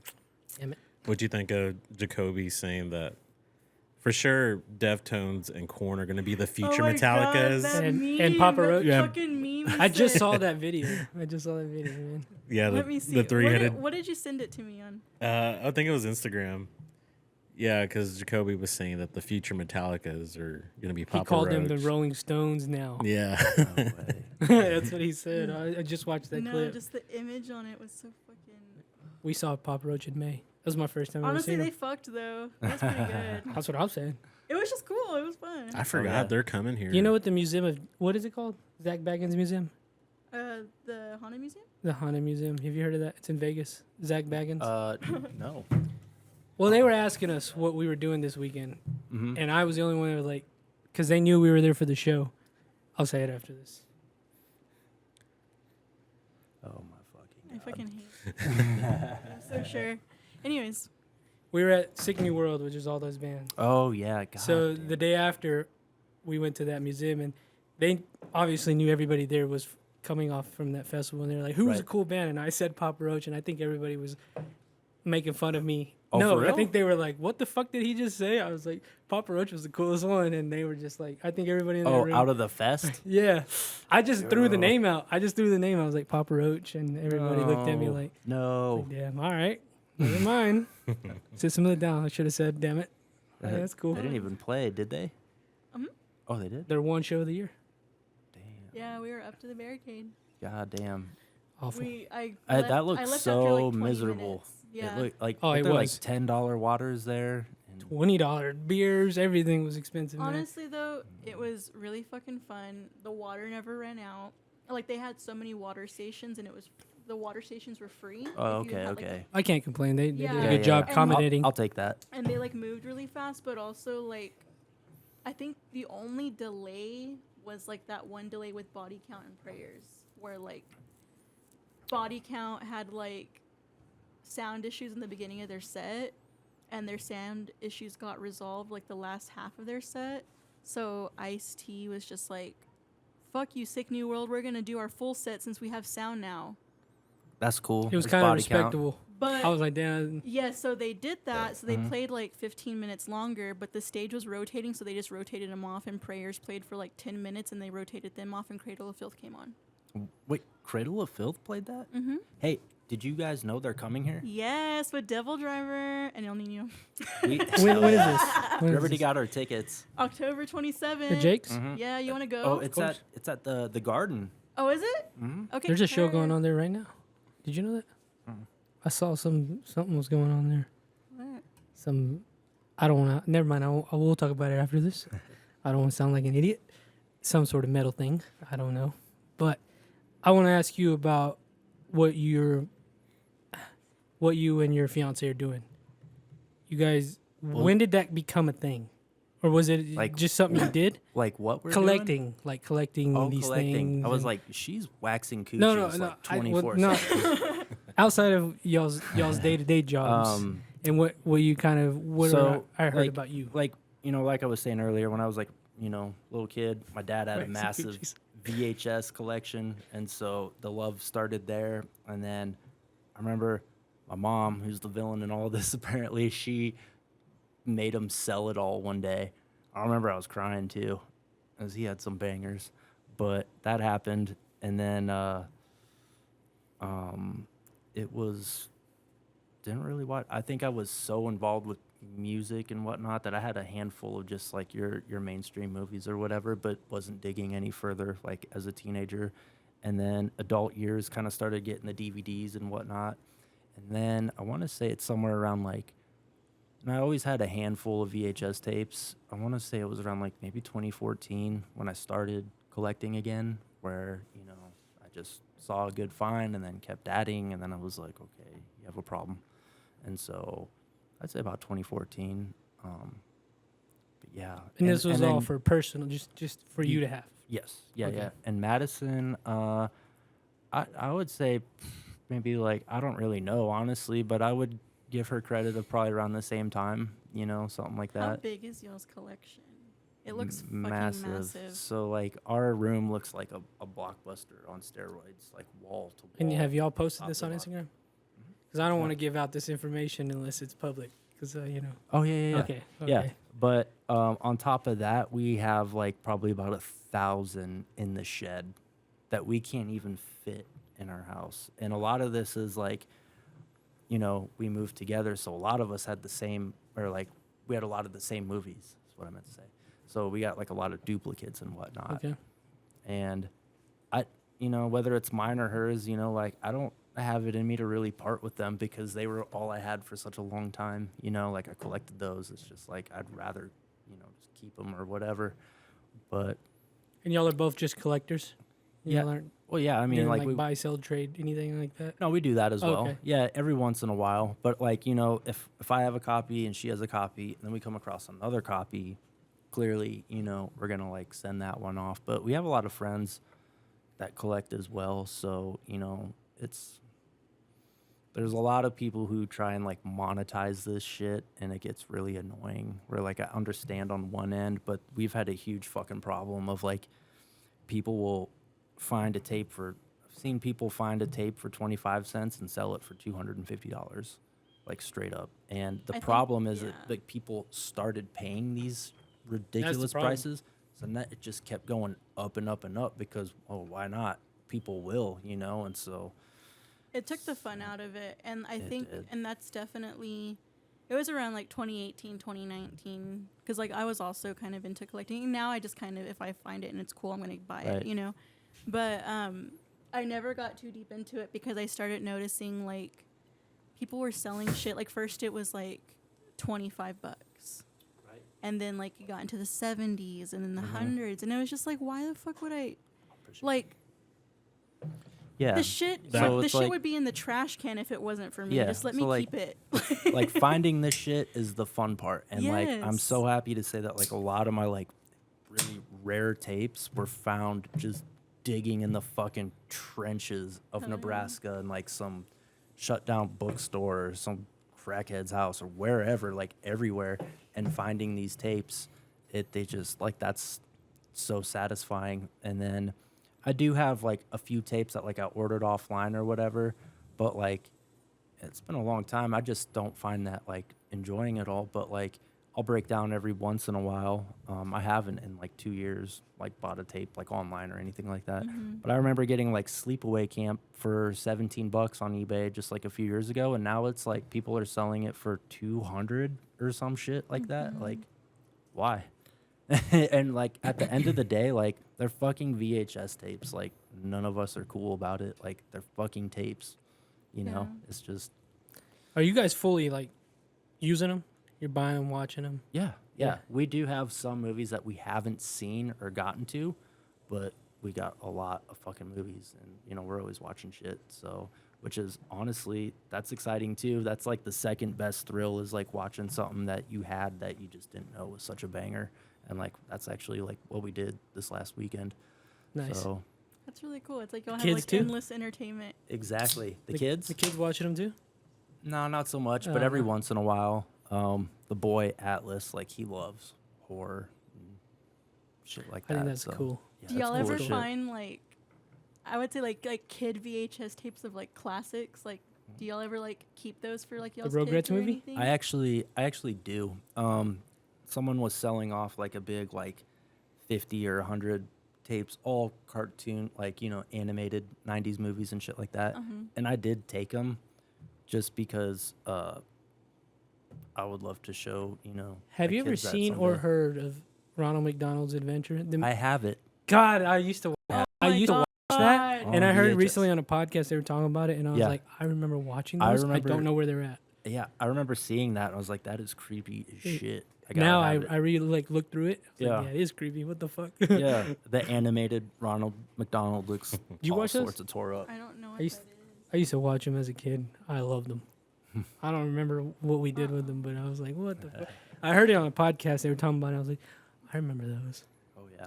Damn it.
What'd you think of Jacoby saying that? For sure, Deftones and Korn are going to be the future
Oh my God,
Metallicas.
that
And-
meme,
and Papa
that
Roach.
Yeah.
fucking meme.
I just
said-
saw that video. Man.
Yeah,
Let me see.
the three-headed.
What did you send it to me on?
I think it was Instagram. Yeah, because Jacoby was saying that the future Metallicas are going to be
He
Papa
called them the
Roach.
Rolling Stones now.
Yeah.
No way.
That's what he said. I just watched that
No,
clip.
just the image on it was so fucking.
We saw Papa Roach in May. That was my first time
Honestly,
ever
they
seen him.
fucked though. It was pretty good.
That's what I'm saying.
It was just cool. It was fun.
I forgot
yeah.
they're coming here.
You know what the museum of what is it called? Zach Baggins Museum,
The Haunted Museum.
the Haunted Museum. Have you heard of that? It's in Vegas. Zach Baggins.
No.
Well, they were asking us what we were doing this weekend,
Mm-hmm.
and I was the only one that was like, because they knew we were there for the show. I'll say it after this.
Oh my
I
fucking God.
fucking hate. I'm so sure. Anyways,
We were at Sick New World, which is all those bands.
Oh yeah. God
So
damn.
the day after, we went to that museum, and they obviously knew everybody there was coming off from that festival, and they're like, "Who was a
Right.
cool band?" And I said Papa Roach, and I think everybody was making fun of me.
Oh,
No,
for
I
real?
think they were like, "What the fuck did he just say?" I was like, "Papa Roach was the coolest one," and they were just like, I think everybody in that
Oh,
room.
out of the fest.
Yeah, I just threw the
Yo.
name out. I was like Papa Roach, and everybody looked at me
No.
like,
No.
"Damn, all right, never mind." Sit some of it down. I should have said, "Damn it."
That-
That's cool.
They didn't even play, did they?
Mhm.
Oh, they did.
Their one show of the year.
Damn.
yeah, we were up to the barricade.
God damn.
Awful.
That looked
left
so
after, like, 20
miserable.
minutes. Yeah.
It looked like
Oh, it
there like
was.
$10 waters there. And
$20 beers, everything was expensive. Man.
Honestly, though, it was really fucking fun. The water never ran out. like they had so many water stations, and the water stations were free.
Oh,
if you
okay,
had, like,
okay.
I can't complain. They did a
Yeah.
good job
And-
accommodating.
I'll take that.
and they like moved really fast, but also like I think the only delay was like that one delay with body count and prayers, where like body count had like sound issues in the beginning of their set, and their sound issues got resolved like the last half of their set. So Ice-T was just like, "Fuck you, Sick New World. We're gonna do our full set since we have sound now."
That's cool.
It was
It's
kind of
body count.
respectable.
But
I was like, damn.
yeah, so they did that. So they
Mhm.
played like 15 minutes longer, but the stage was rotating, so they just rotated them off, and prayers played for like 10 minutes, and they rotated them off, and Cradle of Filth came on.
Wait, Cradle of Filth played that?
Mm-hmm.
Hey, did you guys know they're coming here?
Yes, with Devil Driver and El Nino.
We,
When is this? When
we
is
already
this?
got our tickets.
October 27th.
The Jakes?
Mhm.
Yeah, you want to go?
Oh, it's
course.
at the garden.
Oh, is it?
Mm-hmm.
Okay.
There's a show
heard.
going on there right now. Did you know that?
Mm.
I saw something was going on there.
What?
I don't want to. Never mind. I will talk about it after this. I don't want to sound like an idiot. Some sort of metal thing. I don't know. But I want to ask you about what you and your fiance are doing. You guys,
Well-
when did that become a thing, or was it
Like-
just something you did?
Like what we're
Collecting
doing?
these
Collecting.
things.
I was
and-
like, she's waxing coochies
no,
like
I- well,
24
no.
seconds.
outside of y'all's day-to-day jobs, and what you kind of what
so,
I heard
like-
about you.
Like, like I was saying earlier, when I was like, little kid, my dad had a
Waxing
massive
coochies.
VHS collection, and so the love started there. And then I remember my mom, who's the villain in all this, apparently she made him sell it all one day. I remember I was crying too, as he had some bangers, but that happened, and then it was didn't really watch. I think I was so involved with music and whatnot that I had a handful of just like your mainstream movies or whatever, but wasn't digging any further like as a teenager. And then adult years kind of started getting the DVDs and whatnot. And then I want to say it's somewhere around like, and I always had a handful of VHS tapes. I want to say it was around like maybe 2014 when I started collecting again, where, I just saw a good find and then kept adding. And then I was like, okay, you have a problem. And so I'd say about 2014. But yeah.
And this was all
then-
for personal, just for you to have.
Yes. Yeah,
Okay.
yeah. And Madison, I would say maybe like, I don't really know, honestly, but I would give her credit of probably around the same time, something like
How
that.
big is y'all's collection? It looks fucking
Massive.
massive.
So like our room looks like a blockbuster on steroids, like wall to wall.
And have y'all posted
top
this
to
on
bottom.
Instagram? Because I don't want to give out this information unless it's public. Because
Oh yeah.
Okay.
Yeah, but on top of that, we have like probably about 1,000 in the shed that we can't even fit in our house. And a lot of this is like, we moved together, so a lot of us had the same, or like we had a lot of the same movies. Is what I meant to say. So we got like a lot of duplicates and whatnot.
Okay.
And I, whether it's mine or hers, like I don't have it in me to really part with them because they were all I had for such a long time. Like I collected those. It's just like I'd rather, just keep them or whatever. But
And y'all are both just collectors?
Yeah.
Y'all aren't
well, yeah, I mean,
doing
like
like
we,
buy, sell, trade, anything like that?
no, we do that as well.
Okay.
Yeah, every once in a while. But like, if I have a copy and she has a copy, and then we come across another copy, clearly, we're gonna like send that one off. But we have a lot of friends that collect as well, so there's a lot of people who try and like monetize this shit, and it gets really annoying. Where like I understand on one end, but we've had a huge fucking problem of like people will find a tape for. I've seen people find a tape for 25 cents and sell it for $250, like straight up. And the
I think-
problem is that
yeah.
like people started paying these ridiculous
problem.
prices, so then it just kept going up and up and up because why not? People will, and so.
It took the fun out of it, and I
It
think,
did.
and that's definitely, it was around like 2018, 2019, because like I was also kind of into collecting. And now I just kind of, if I find it and it's cool, I'm gonna buy
Right.
it, But I never got too deep into it because I started noticing like people were selling shit. Like first it was like $25,
Right.
and then like you got into the 70s and then the
Mhm.
hundreds, and it was just like, why the fuck would I
Appreciate
like?
Yeah.
The shit,
So
the
it's
shit
like-
would be in the trash can if it wasn't for me.
Yeah,
Just let
so,
me
like-
keep it.
Like finding this shit is the fun part, and like I'm
Yes.
so happy to say that like a lot of my like really rare tapes were found just digging in the fucking trenches of
Hell yeah.
Nebraska and like some shut down bookstore or some crackhead's house or wherever, like everywhere, and finding these tapes. They just like that's so satisfying. And then I do have like a few tapes that like I ordered offline or whatever, but like it's been a long time. I just don't find that like enjoying it all. But like I'll break down every once in a while. I haven't in like 2 years like bought a tape like online or anything like that. But I remember getting like Sleepaway Camp for $17 on eBay just like a few years ago, and now it's like people are selling it for 200 or some shit like that. Like, why? And like at the end of the day, like they're fucking VHS tapes. Like none of us are cool about it. Like they're fucking tapes. You know,
Yeah.
it's just
Are you guys fully like using them? You're buying them, watching them.
yeah.
Yeah.
We do have some movies that we haven't seen or gotten to, but we got a lot of fucking movies, and you know we're always watching shit. So, which is honestly that's exciting too. That's like the second best thrill is like watching something that you had that you just didn't know was such a banger, and like that's actually like what we did this last weekend.
Nice.
So
That's really cool. It's like you'll have
Kids
like
too?
endless entertainment.
exactly the kids.
The kids watching them too.
No, not so much, but every
Uh.
once in a while, the boy Atlas, like he loves horror and shit like
I
that.
think that's
so,
cool.
yeah,
Do
that's
y'all
cool
ever
as shit.
find like, I would say like kid VHS tapes of like classics? Like, do y'all ever like keep those for like y'all's
Rugrats
kids or
movie?
anything?
I actually do. Someone was selling off like a big like 50 or 100 tapes, all cartoon, like you know, animated 90s movies and shit like that. And I did take them just because I would love to show, you know.
Have
the
you ever
kids that
seen or
someday.
heard of Ronald McDonald's Adventure?
I have it.
God, I used to.
Oh
I
my
used to watch that,
God.
and I
On
heard
VHS.
recently on a podcast they were talking about it, and I was
Yeah.
like, I remember watching
I
those. I
remember-
don't know where they're at.
Yeah, I remember seeing that and I was like, that is creepy as shit. I gotta
Now
have it.
I really like looked through it. I was like,
Yeah.
yeah, it is creepy. What the fuck?
Yeah, the animated Ronald McDonald looks
you
all
watch those?
sorts of tore up.
I don't know what
used-
that is.
I used to watch them as a kid. I loved them. I don't remember what we did with them, but I was like, what the fuck? I heard it on a podcast. They were talking about it. I was like, I remember those.
Oh yeah,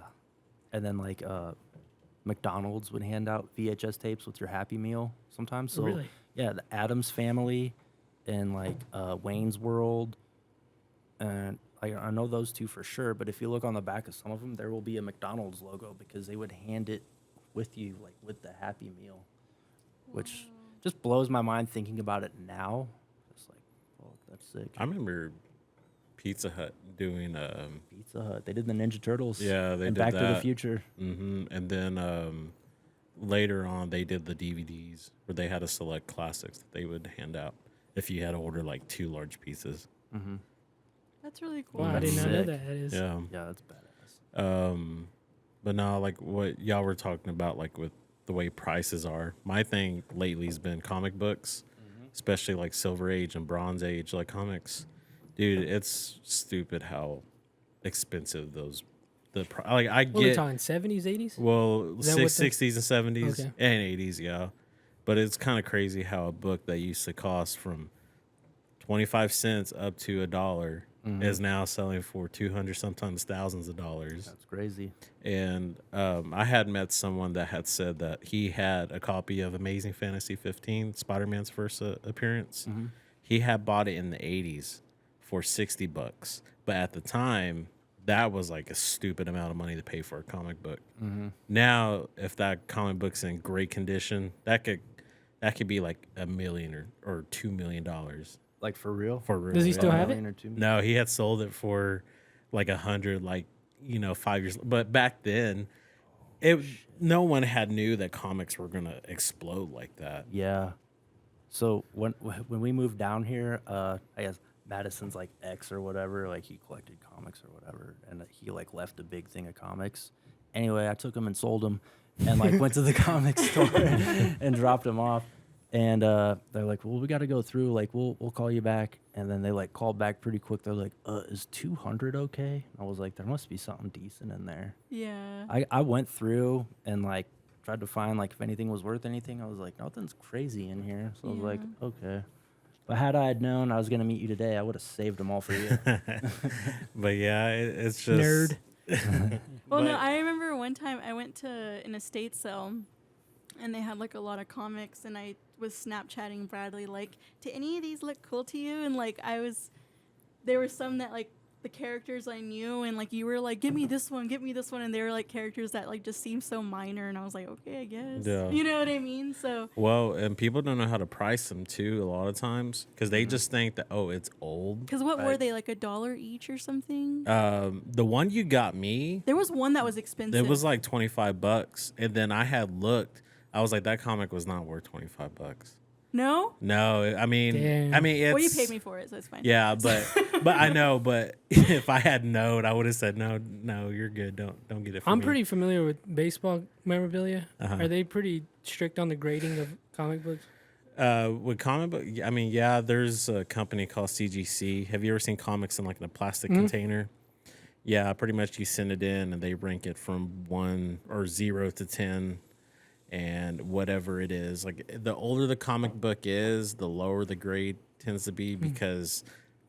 and then like McDonald's would hand out VHS tapes with your Happy Meal sometimes. So
Really?
yeah, the Addams Family and like Wayne's World, and I know those two for sure. But if you look on the back of some of them, there will be a McDonald's logo because they would hand it with you, like with the Happy Meal, which just blows my mind thinking about it now. It's like, oh, that's sick.
I remember Pizza Hut doing
Pizza Hut. They did the Ninja Turtles.
Yeah, they
and
did
Back to the
that.
Future.
and then later on they did the DVDs where they had a select classics that they would hand out if you had to order like 2 large pieces.
That's really cool.
Wow, I
That's
did not know
sick.
that. That is.
Yeah.
Yeah, that's badass.
But now, like what y'all were talking about, like with the way prices are, my thing lately has been comic books, especially like Silver Age and Bronze Age, like comics. Dude, it's stupid how expensive those. Like I
What are we
get
talking? 70s, 80s?
well,
Is that what the-
60s and 70s
Okay.
and 80s, yeah. But it's kind of crazy how a book that used to cost from 25 cents up to $1 is now selling for 200, sometimes thousands of dollars.
That's crazy.
And I had met someone that had said that he had a copy of Amazing Fantasy 15, Spider-Man's first appearance. He had bought it in the 80s for $60, but at the time, that was like a stupid amount of money to pay for a comic book. Now, if that comic book's in great condition, that could be like $1 million or $2 million
Like for real?
for real.
Does he
yeah.
still have it?
Million or two million?
No, he had sold it for like 100, like 5 years. But back then, no one had knew that comics were gonna explode like that.
Yeah. So when we moved down here, I guess Madison's like ex or whatever, like he collected comics or whatever, and he like left a big thing of comics. Anyway, I took him and sold him, and like went to the comic store and dropped him off. And they're like, well, we got to go through. Like, we'll call you back. And then they like called back pretty quick. They're like, is 200 okay? I was like, there must be something decent in there.
Yeah.
I went through and like tried to find like if anything was worth anything. I was like, nothing's crazy in here. So I was like,
Yeah.
okay. But had I had known I was gonna meet you today, I would have saved them all for you.
But yeah, it's just
Nerd.
Well, no,
But-
I remember one time I went to an estate sale, and they had like a lot of comics, and I was Snapchatting Bradley like, "Do any of these look cool to you?" And like there were some that like the characters I knew, and like you were like, "Give me this one, and they were like characters that like just seemed so minor, and I was like, "Okay, I guess."
Yeah.
You know what I mean? So
Well, and people don't know how to price them too a lot of times because they just think that it's old.
because what were
Right.
they, like $1 each or something?
The one you got me,
There was one that was expensive.
it was like $25, and then I had looked. I was like, that comic was not worth $25.
No?
No, I mean,
Damn.
it's.
Well, you paid me for it, so it's fine.
Yeah, but I know, but if I had known, I would have said no, you're good. Don't get it. For
I'm
me.
pretty familiar with baseball memorabilia.
Uh-huh.
Are they pretty strict on the grading of comic books?
With comic book. I mean, yeah, there's a company called CGC. Have you ever seen comics in like in a plastic container? Yeah, pretty much you send it in and they rank it from 1 or 0 to 10. And whatever it is, like the older the comic book is, the lower the grade tends to be because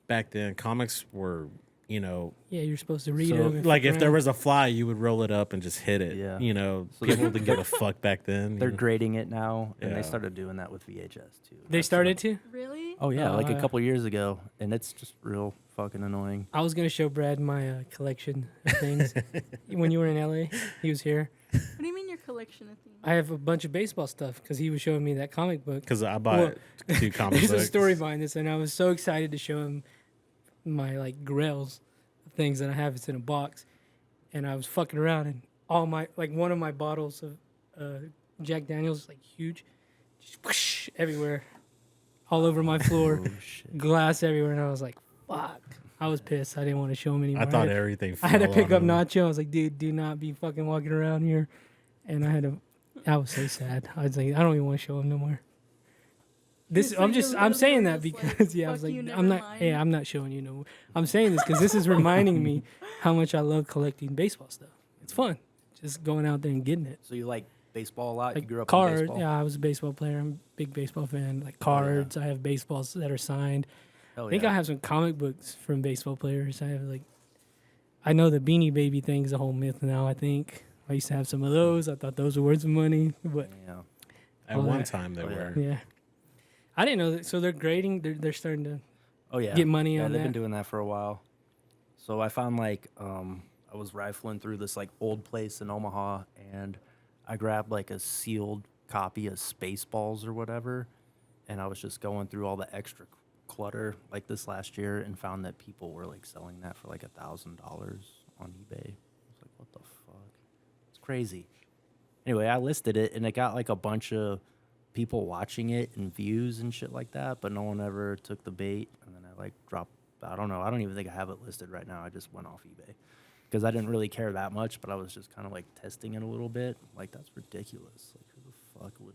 back then comics were,
Yeah, you're supposed to read
so
them.
like if there was a fly, you would roll it up and just hit it.
Yeah. So
People didn't give a fuck back then.
They're grading it now, and
Yeah.
they started doing that with VHS too.
They
That's
started
another-
to.
Really?
Oh yeah, like a
yeah.
couple years ago, and it's just real fucking annoying.
I was gonna show Brad my collection of things when you were in LA. He was here.
What do you mean your collection of things?
I have a bunch of baseball stuff because he was showing me that comic book.
Because I bought two comic
There's
books.
a story behind this, and I was so excited to show him my like grails of things that I have. It's in a box, and I was fucking around, and all my like one of my bottles of Jack Daniels, like huge, just whoosh, everywhere, all over my floor,
Oh shit.
glass everywhere, and I was like, fuck. I was pissed. I didn't want to show him anymore.
I thought
had-
everything.
I had to
fell
pick
on
up
him.
Nacho. I was like, dude, do not be fucking walking around here. And I had to. I was so sad. I was like, I don't even want to show him no more. This
So
I'm
you
just I'm
literally
saying
were
that
just like,
because yeah, I was
"Fuck
like
you,
I'm
never
not. Hey,
mind."
I'm not showing you no more. I'm saying this because this is reminding me how much I love collecting baseball stuff. It's fun, just going out there and getting it.
So you like baseball a lot?
Like
you grew up in
cards.
baseball?
Yeah, I was a baseball player. I'm a big baseball fan. Like
Oh, yeah.
cards. I have baseballs that are signed.
Hell
I think
yeah.
I have some comic books from baseball players. I have like, I know the Beanie Baby thing's a whole myth now. I think I used to have some of those. I thought those were worth some money, but
Yeah.
At
all
one
that.
time they
Oh, yeah.
were.
yeah, I didn't know that. So they're grading. They're starting to.
Oh yeah.
Get money
yeah,
on
they've
that.
been doing that for a while. So I found like I was rifling through this like old place in Omaha, and I grabbed like a sealed copy of Spaceballs or whatever, and I was just going through all the extra clutter like this last year and found that people were like selling that for like $1,000 on eBay. I was like, what the fuck? It's crazy. Anyway, I listed it and it got like a bunch of people watching it and views and shit like that, but no one ever took the bait. And then I like dropped, I don't know, I don't even think I have it listed right now. I just went off eBay because I didn't really care that much, but I was just kind of like testing it a little bit. Like, that's ridiculous. Like, who the fuck would?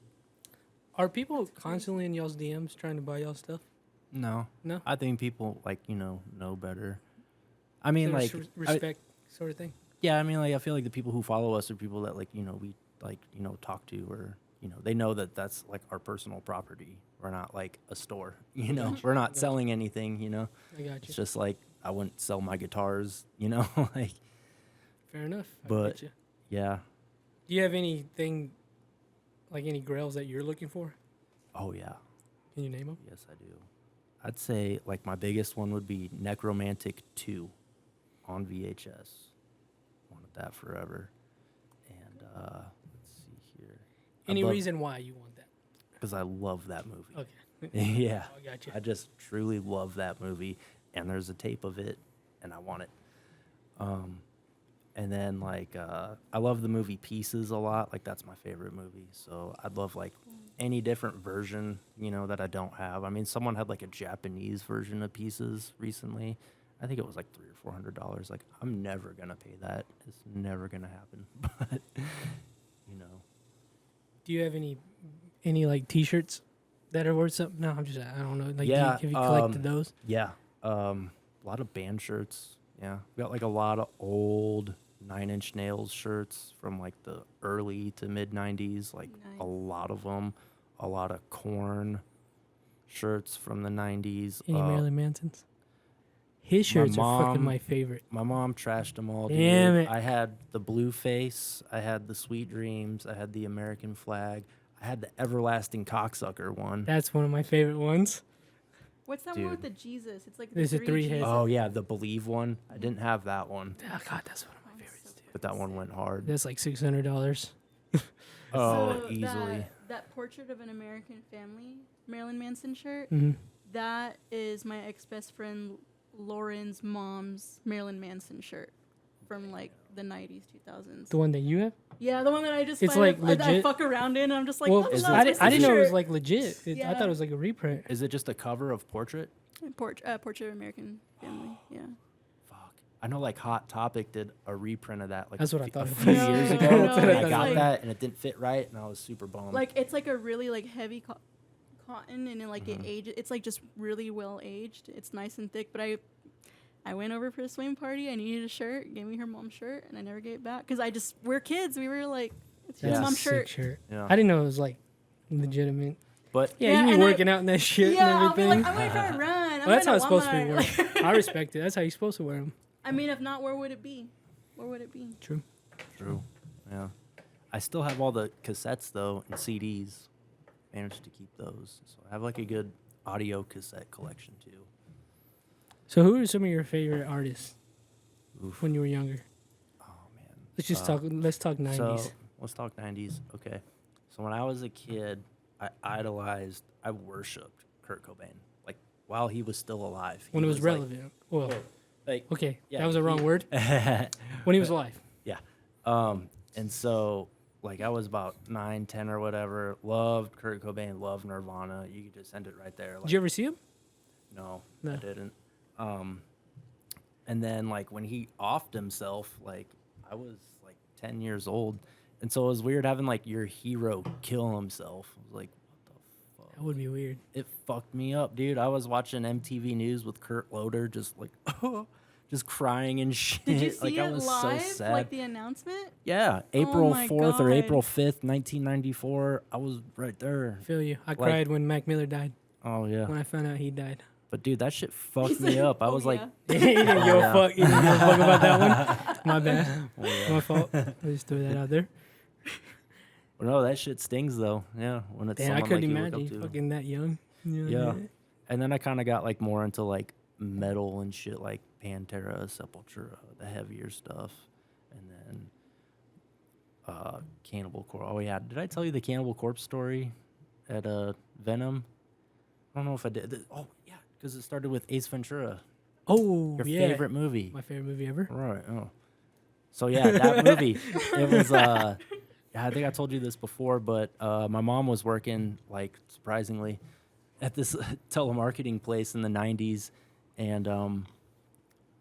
Are people constantly in y'all's DMs trying to buy y'all stuff?
No.
No?
I think people like, know better. I mean,
So
like,
respect sort of thing.
yeah, I mean, like, I feel like the people who follow us are people that, like, we, like, talk to, or, they know that that's, like, our personal property. We're not, like, a store, We're not
Gotcha.
selling anything,
I got you.
It's just, like, I wouldn't sell my guitars, like,
Fair enough. I
But-
get you.
yeah.
Do you have anything, like any grails that you're looking for?
Oh, yeah.
Can you name them?
Yes, I do. I'd say, like, my biggest one would be Necromantic 2 on VHS. Wanted that forever. And, let's see here.
Any reason why you want that?
Because I love that movie.
Okay.
Yeah.
I got you.
I just truly love that movie, and there's a tape of it, and I want it. And then like I love the movie Pieces a lot. Like, that's my favorite movie. So I'd love like any different version, that I don't have. I mean, someone had like a Japanese version of Pieces recently. I think it was like $300 or $400. Like, I'm never gonna pay that. It's never gonna happen. But
Do you have any like T-shirts that are worth something? No, I don't know. Like,
Yeah,
have you collected those?
yeah, a lot of band shirts. Yeah, we got like a lot of old Nine Inch Nails shirts from like the early to mid 90s, like a
Nice.
lot of them. A lot of Corn shirts from the 90s.
Any Marilyn Mansons? His
my
shirts are fucking
mom-
my favorite.
My mom trashed them all,
Damn
dude.
it.
I had the Blue Face, I had the Sweet Dreams, I had the American Flag, I had the Everlasting Cocksucker one.
That's one of my favorite ones.
What's that one with
Dude.
the Jesus? It's like
There's a
three
three-head.
Oh yeah, the Believe one. I didn't have that one,
Oh god, that's one of my
Oh,
favorites
so
too.
but that one went hard.
That's like $600.
Oh,
So
easily.
That Portrait of an American Family Marilyn Manson shirt,
Hmm.
that is my ex best friend Lauren's mom's Marilyn Manson shirt from like the 90s, 2000s.
The one that you have?
Yeah, the one that I just
It's,
find
like,
I
legit?
fuck around in. And I'm just like,
Well,
oh,
Is
love
it-
I,
this
I didn't know it was
shirt.
like legit. I
Yeah.
thought it was like a reprint.
Is it just a cover of Portrait?
Portrait of American Family. Yeah.
Fuck. I know like Hot Topic did a reprint of that like
That's
a
what I
fe-
thought
a
it
few
was.
years
No,
ago.
no,
and I
it's
got
like-
that and it didn't fit right and I was super bummed.
Like it's like a really like heavy cotton and it, like
Mm-hmm.
it aged. It's like just really well aged. It's nice and thick. But I went over for a swing party. I needed a shirt. Gave me her mom's shirt, and I never gave it back because we're kids. We were like, it's your
Yeah.
mom's
Sick
shirt.
yeah.
I didn't know it was like legitimate.
But
Yeah,
Yeah,
you be
and I-
working out in that shit
Yeah,
and
I'll be
everything.
like, I'm gonna try to run. I'm
Well, that's how
going
it's supposed to be
Walmart.
worn. I respect it. That's how you're supposed to wear them.
I mean, if not, where would it be? Where would it be?
True.
True. Yeah. I still have all the cassettes though and CDs. Managed to keep those. So I have like a good audio cassette collection too.
So, who are some of your favorite artists
Oof.
when you were younger?
Oh man.
Let's just talk. Let's talk 90s.
So let's talk 90s. Okay. So when I was a kid, I worshipped Kurt Cobain. Like while he was still alive.
when
he
it was
like-
relevant. Well,
Like,
okay,
yeah,
that was a wrong
he-
word. When he was alive.
Yeah. And so like I was about 9, 10 or whatever, loved Kurt Cobain, loved Nirvana. You could just send it right there. Like,
Did you ever see him?
no,
No.
I didn't. And then like when he offed himself, like I was like 10 years old. And so it was weird having like your hero kill himself. I was like, what the fuck?
That would be weird.
It fucked me up, dude. I was watching MTV News with Kurt Loder, just like, just crying and shit.
Did you see
like I
it
was
live?
so sad.
Like the announcement?
Yeah, April
my
4th or
God.
April 5th, 1994. I was right there.
I feel you. I
Like-
cried when Mac Miller died.
Oh yeah,
When I found out he died.
but dude, that shit fucked
He's
me
like,
up. I
"Oh,
was like,
yeah."
He didn't give a
Yeah.
fuck. He didn't give a fuck about that one. My bad.
oh, yeah.
My fault. I just threw that out there.
Well, no, that shit stings though. Yeah, when it's
Damn, I
someone
couldn't
like you
imagine
look up to.
fucking that young. You know
Yeah.
what I mean?
And then I kind of got like more into like metal and shit, like Pantera, Sepultura, the heavier stuff, and then Cannibal Corpse. Oh yeah, did I tell you the Cannibal Corpse story at Venom? I don't know if I did. Oh yeah, because it started with Ace Ventura,
Oh,
your
yeah.
favorite movie.
My favorite movie ever.
Right. Oh. So yeah, that movie. It was. I think I told you this before, but my mom was working like surprisingly at this telemarketing place in the '90s, and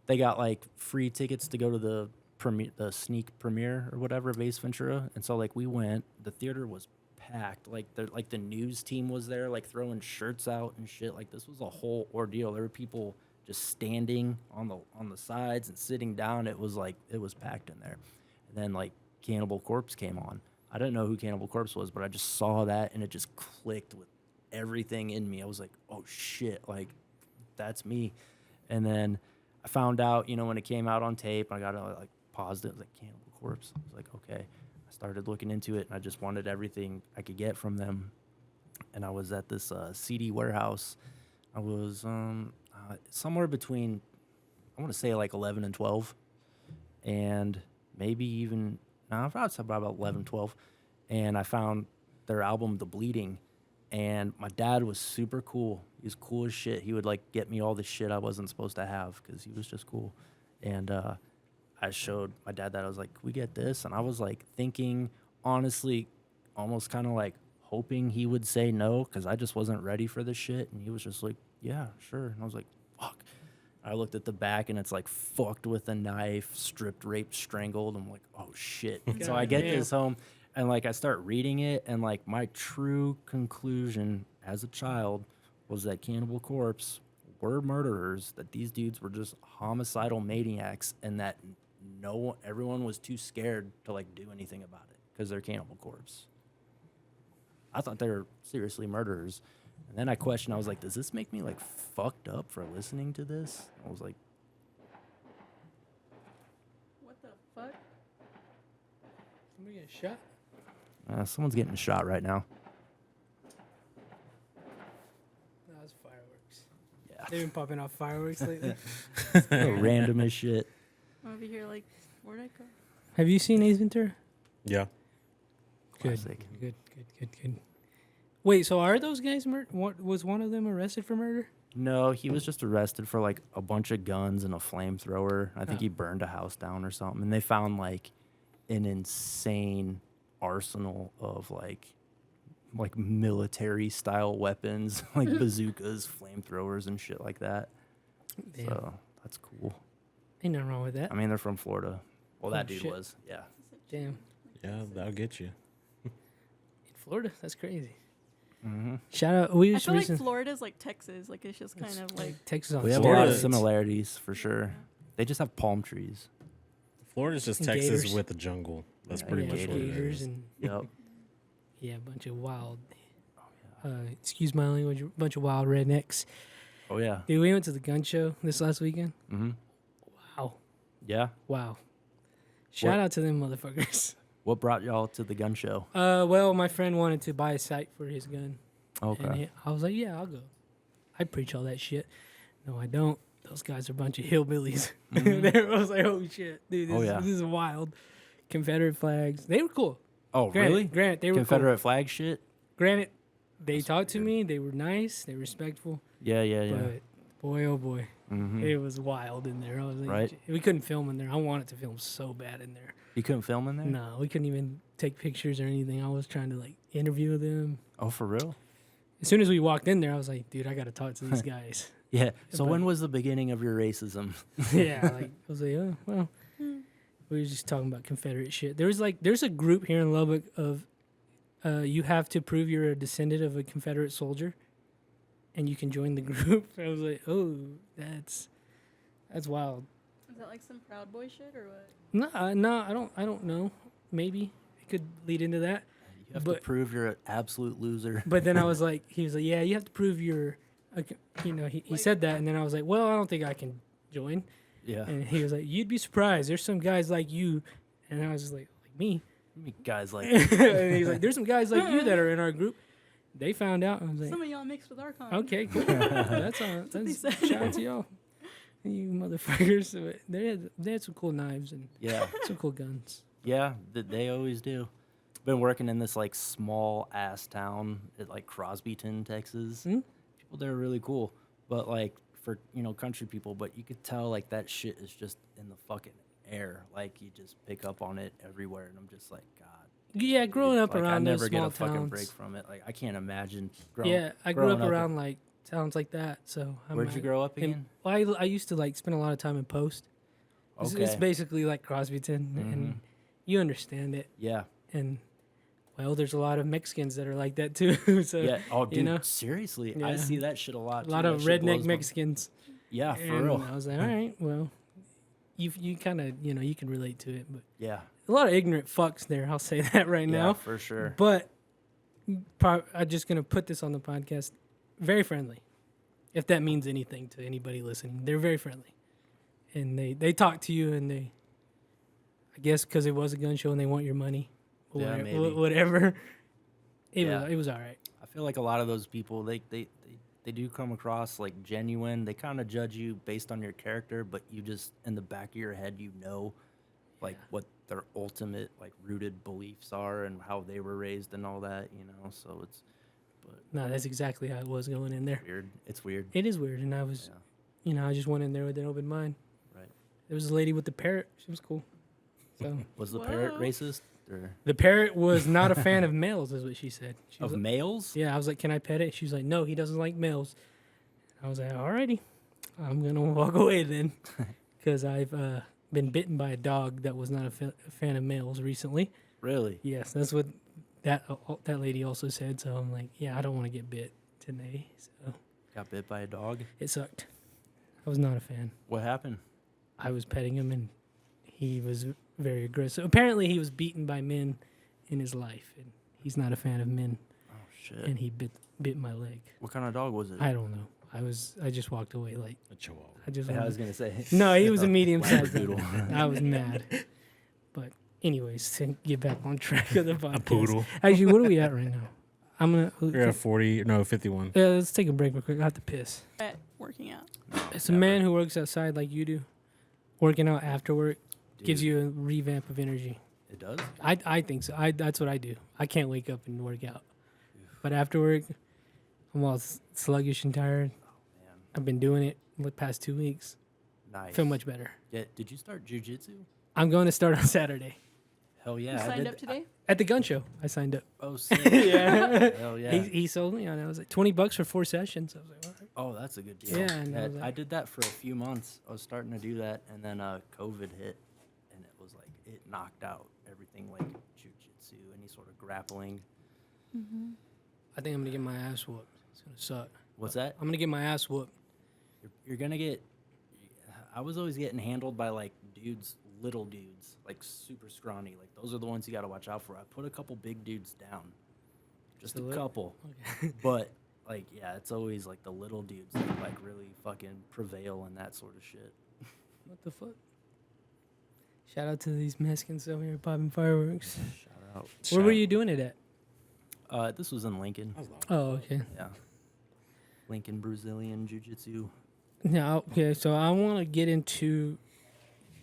they got like free tickets to go to the sneak premiere or whatever of Ace Ventura, and so like we went. The theater was packed. Like the news team was there, like throwing shirts out and shit. Like this was a whole ordeal. There were people just standing on the sides and sitting down. It was packed in there. And then like Cannibal Corpse came on. I didn't know who Cannibal Corpse was, but I just saw that and it just clicked with everything in me. I was like, oh shit, like that's me. And then I found out, when it came out on tape, I got to like paused it. It was like Cannibal Corpse. I was like, okay. I started looking into it and I just wanted everything I could get from them. And I was at this CD warehouse. I was somewhere between, I want to say like 11 and 12. And maybe even, no, I probably about 11, 12. And I found their album, The Bleeding. And my dad was super cool. He was cool as shit. He would like get me all the shit I wasn't supposed to have because he was just cool. And I showed my dad that. I was like, "Can we get this?" And I was like thinking, honestly, almost kind of like hoping he would say no because I just wasn't ready for this shit. And he was just like, "Yeah, sure." And I was like, "Fuck." I looked at the back and it's like fucked with a knife, stripped, raped, strangled. I'm like, "Oh shit." And so I get
Goddamn.
this home and like I start reading it and like my true conclusion as a child was that Cannibal Corpse were murderers, that these dudes were just homicidal maniacs, and that everyone was too scared to like do anything about it because they're Cannibal Corpse. I thought they were seriously murderers. And then I questioned, I was like, does this make me like fucked up for listening to this? I was like,
What the fuck?
Somebody get shot.
someone's getting shot right now.
That was fireworks.
Yeah.
They've been popping off fireworks lately.
Random as shit.
I'm over here like, where'd I go?
Have you seen Ace Ventura?
Yeah.
Good.
Classic.
Good. Wait, so are those guys was one of them arrested for murder?
No, he was just arrested for like a bunch of guns and a flamethrower. I think
Oh.
he burned a house down or something. And they found like an insane arsenal of like military style weapons, like bazookas, flamethrowers, and shit like that.
Damn.
So that's cool.
Ain't nothing wrong with that.
I mean, they're from Florida. Well, that
Oh,
dude
shit.
was. Yeah.
Damn.
Yeah, that'll get you.
In Florida, that's crazy.
Mm-hmm.
Shout out. We
I
just
feel like
recent-
Florida's like Texas. Like it's just kind
it's
of like.
Texas on
We have a lot of
steroids.
similarities for sure. They just have palm trees.
Florida's just
And
Texas
gators.
with the jungle. That's
Yeah,
pretty
Yeah,
much what it
gators
is.
and
Yep.
yeah, a bunch of wild. Excuse my language. A bunch of wild rednecks.
Oh yeah.
Dude, we went to the gun show this last weekend.
Mm-hmm.
Wow,
Yeah.
wow. Shout
What-
out to them motherfuckers.
What brought y'all to the gun show?
Well, my friend wanted to buy a sight for his gun. And
Okay.
I was like, yeah, I'll go. I preach all that shit. No, I don't. Those guys are a bunch of hillbillies. I was like, oh shit, dude,
Oh, yeah.
this is wild. Confederate flags. They were cool.
Oh,
Granted,
really?
Granted, they were
Confederate
cool.
flag shit?
Granted, they
That's
talked to
weird.
me. They were nice. They were respectful.
Yeah, yeah, yeah.
But boy, oh boy,
Mm-hmm.
it was wild in there. I was like,
Right.
we couldn't film in there. I wanted to film so bad in there.
You couldn't film in there?
No, we couldn't even take pictures or anything. I was trying to like interview them.
Oh, for real?
As soon as we walked in there, I was like, dude, I got to talk to these guys.
Yeah. So
But-
when was the beginning of your racism?
Yeah, like I was like, oh well, we were just talking about Confederate shit. There's a group here in Lubbock of, you have to prove you're a descendant of a Confederate soldier, and you can join the group. I was like, oh, that's wild.
Is that like some Proud Boy shit or what?
No, I don't know. Maybe it could lead into that.
You have
But-
to prove you're an absolute loser.
But then I was like, he was like, yeah, you have to prove you're, he
Like-
said that, and then I was like, well, I don't think I can join.
Yeah.
And he was like, you'd be surprised. There's some guys like you, and I was just like me.
Guys like,
And he's like, there's some guys like you that are in our group. They found out. I was like,
Some of y'all mixed with our kind.
okay, cool. That's all.
what they
That's,
said.
shout out to y'all. You motherfuckers. But they had some cool knives and
yeah.
some cool guns.
Yeah, they always do. Been working in this like small ass town at like Crosbyton, Texas.
Hmm?
People there are really cool, but like for country people, but you could tell like that shit is just in the fucking air. Like you just pick up on it everywhere, and I'm just like, God.
Yeah, growing up
like,
around
I
those
never get
small
a fucking
towns.
break from it. Like I can't imagine. Growing,
Yeah, I grew up
growing
around like towns like that. So
Where'd you grow up again?
Well, I used to like spend a lot of time in Post. It's basically like Crosbyton, and you understand it.
Yeah.
And well, there's a lot of Mexicans that are like that too. So
Yeah. Oh, dude.
you know,
Seriously,
Yeah.
I see that shit a lot.
a lot
too.
of
That shit
redneck
blows my-
Mexicans.
Yeah, for
And
real.
I was like, all right, well, you kind of you can relate to it, but
Yeah.
a lot of ignorant fucks there. I'll say that right
Yeah,
now.
for sure.
But I'm just gonna put this on the podcast. Very friendly, if that means anything to anybody listening. They're very friendly, and they talk to you, and I guess because it was a gun show and they want your money, or
Yeah,
whatever.
maybe.
Whatever.
Yeah.
It was all right.
I feel like a lot of those people, they do come across like genuine. They kind of judge you based on your character, but you just in the back of your head, like
Yeah.
what their ultimate like rooted beliefs are and how they were raised and all that. So it's
No, that's exactly how it was going in there.
weird. It's weird.
It is weird, and I was, I just went in there with an open mind.
Right.
There was a lady with the parrot. She was cool. So
Was the parrot
Whoa.
racist or
the parrot was not a fan of males, is what she said. She was
of
like,
males?
yeah, I was like, "Can I pet it?" She was like, "No, he doesn't like males." I was like, "Alrighty, I'm gonna walk away then," because I've been bitten by a dog that was not a fan of males recently.
Really?
Yes, that's what that lady also said. So I'm like, yeah, I don't want to get bit today. So
Got bit by a dog?
it sucked. I was not a fan.
What happened?
I was petting him and he was very aggressive. Apparently, he was beaten by men in his life, and he's not a fan of men.
Oh shit.
And he bit my leg.
What kind of dog was it?
I don't know. I just walked away like
A chihuahua.
I just.
Yeah, I
wanted-
was gonna say.
No, he was a medium-sized
Labradoodle.
dog. I was mad. But anyways, to get back on track of the podcast.
A poodle.
Actually, what are we at right now? I'm gonna.
You're at 40, no, 51.
Let's take a break real quick. I have to piss.
At working out.
It's a man who works outside like you do. Working out after work gives
Dude,
you a revamp of energy.
It does.
I think so. That's what I do. I can't wake up and work out. But after work, I'm all sluggish and tired.
Man,
I've been doing it the past 2 weeks.
nice.
Feel much better.
Yeah. Did you start jujitsu?
I'm going to start on Saturday.
Hell yeah.
You
I
signed
did
up today?
At the gun show, I signed up.
Oh, sick.
Yeah.
Hell yeah.
He sold me on it. I was like $20 for 4 sessions. I was like, all right.
Oh, that's a good deal.
Yeah, and I was
I
like-
did that for a few months. I was starting to do that, and then COVID hit, and it was like it knocked out everything like jujitsu, any sort of grappling.
I think I'm gonna get my ass whooped. It's gonna suck.
What's that?
I'm gonna get my ass whooped.
You're gonna get. I was always getting handled by like dudes, little dudes, like super scrawny. Like those are the ones you got to watch out for. I put a couple big dudes down, just
The
a
lit-
couple,
Okay.
but like yeah, it's always like the little dudes that like really fucking prevail in that sort of shit.
What the fuck? Shout out to these Mexicans over here popping fireworks.
Shout out.
Where were you doing it at?
This was in Lincoln.
Oh, okay.
Yeah. Lincoln Brazilian Jiu Jitsu.
Now, okay, so I want to get into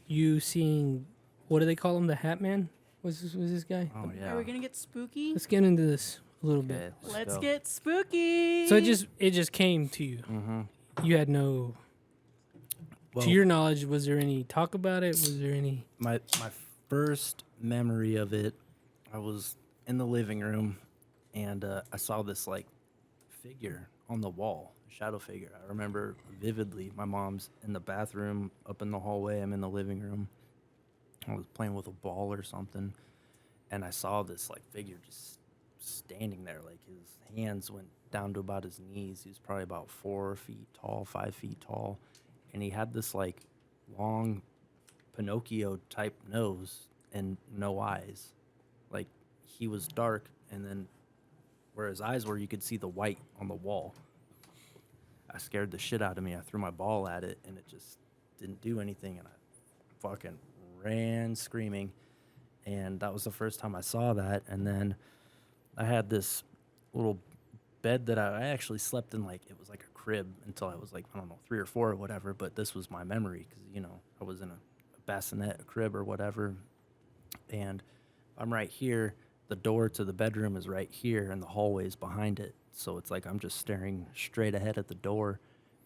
you seeing, what do they call him, the Hat Man? Was this guy?
Oh yeah.
Are we gonna get spooky?
Let's get into this a little
Okay,
bit.
Let's
go.
get spooky.
So it just came to you.
Mm-hmm.
You had no,
Well,
to your knowledge, was there any talk about it? Was there any?
my first memory of it, I was in the living room, and I saw this like figure on the wall, a shadow figure. I remember vividly. My mom's in the bathroom, up in the hallway. I'm in the living room. I was playing with a ball or something, and I saw this like figure just standing there. Like his hands went down to about his knees. He was probably about 4 feet tall, 5 feet tall, and he had this like long Pinocchio type nose and no eyes. Like he was dark, and then where his eyes were, you could see the white on the wall. I scared the shit out of me. I threw my ball at it, and it just didn't do anything, and I fucking ran screaming. And that was the first time I saw that. And then I had this little bed that I actually slept in, like it was like a crib until I was like, I don't know, 3 or 4 or whatever. But this was my memory because, you know, I was in a bassinet, a crib or whatever. And I'm right here. The door to the bedroom is right here, and the hallway is behind it. So it's like I'm just staring straight ahead at the door,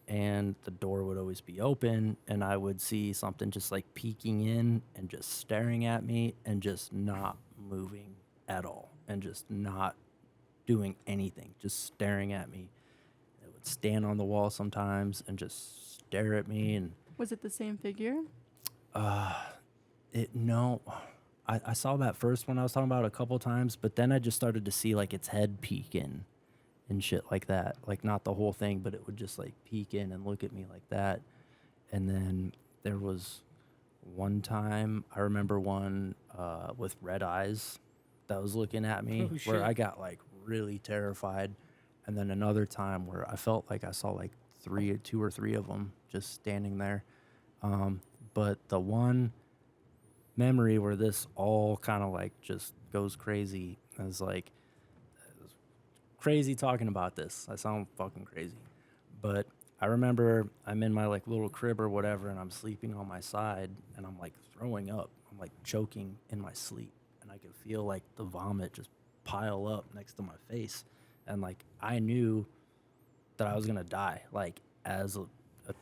and the door would always be open, and I would see something just like peeking in and just staring at me and just not moving at all and just not doing anything, just staring at me. It would stand on the wall sometimes and just stare at me, and
Was it the same figure?
no. I saw that first one I was talking about a couple times, but then I just started to see like its head peek in and shit like that. Like not the whole thing, but it would just like peek in and look at me like that. And then there was one time, I remember one with red eyes that was looking at me
Oh,
where
shit.
I got like really terrified. And then another time where I felt like I saw like 2 or 3 of them just standing there. But the one memory where this all kind of like just goes crazy is like crazy talking about this. I sound fucking crazy. But I remember I'm in my like little crib or whatever, and I'm sleeping on my side, and I'm like throwing up. I'm like choking in my sleep, and I could feel like the vomit just pile up next to my face. And like I knew that I was gonna die, like as a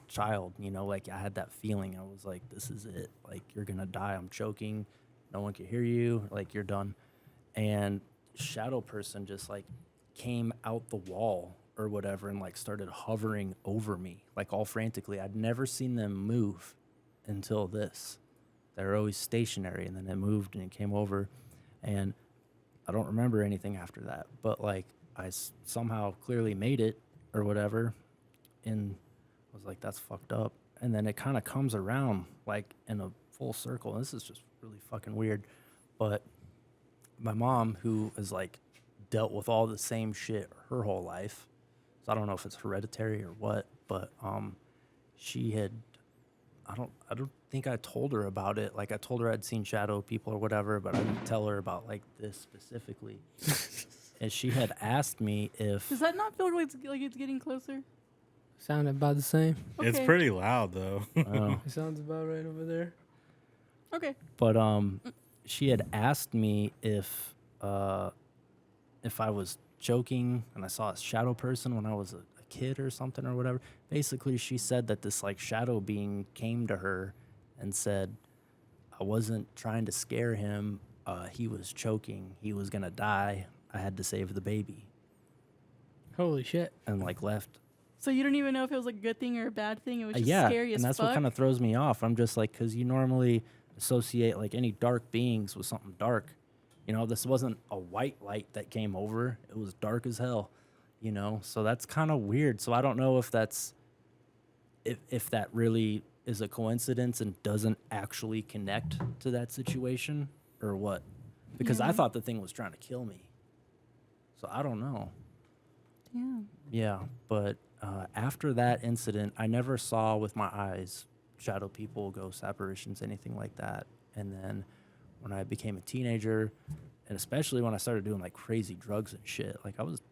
child, you know, like I had that feeling. I was like, this is it. Like you're gonna die. I'm choking. No one can hear you. Like you're done. And shadow person just like came out the wall or whatever and like started hovering over me, like all frantically. I'd never seen them move until this. They were always stationary, and then it moved and it came over, and I don't remember anything after that. But like I somehow clearly made it or whatever, and I was like, that's fucked up. and then it kind of comes around like in a full circle. And this is just really fucking weird. But my mom, who has like dealt with all the same shit her whole life, so I don't know if it's hereditary or what, but she had, I don't think I told her about it. Like I told her I'd seen shadow people or whatever, but I didn't tell her about like this specifically. And she had asked me if
Does that not feel like it's getting closer?
Sound about the same.
Okay.
It's pretty loud though.
It sounds about right over there.
Okay.
But she had asked me if I was joking and I saw a shadow person when I was a kid or something or whatever. Basically, she said that this like shadow being came to her and said, I wasn't trying to scare him. He was choking. He was gonna die. I had to save the baby.
Holy shit.
And like left.
So you don't even know if it was a good thing or a bad thing. It was just
Yeah,
scary as
and that's
fuck.
what kind of throws me off. I'm just like, because you normally associate like any dark beings with something dark. You know, this wasn't a white light that came over. It was dark as hell, you know? So that's kind of weird. So I don't know if that's, if that really is a coincidence and doesn't actually connect to that situation or what. Because I
Yeah.
thought the thing was trying to kill me. So I don't know.
Damn.
Yeah, but after that incident, I never saw with my eyes shadow people, ghosts, apparitions, anything like that. And then when I became a teenager, and especially when I started doing like crazy drugs and shit, like I was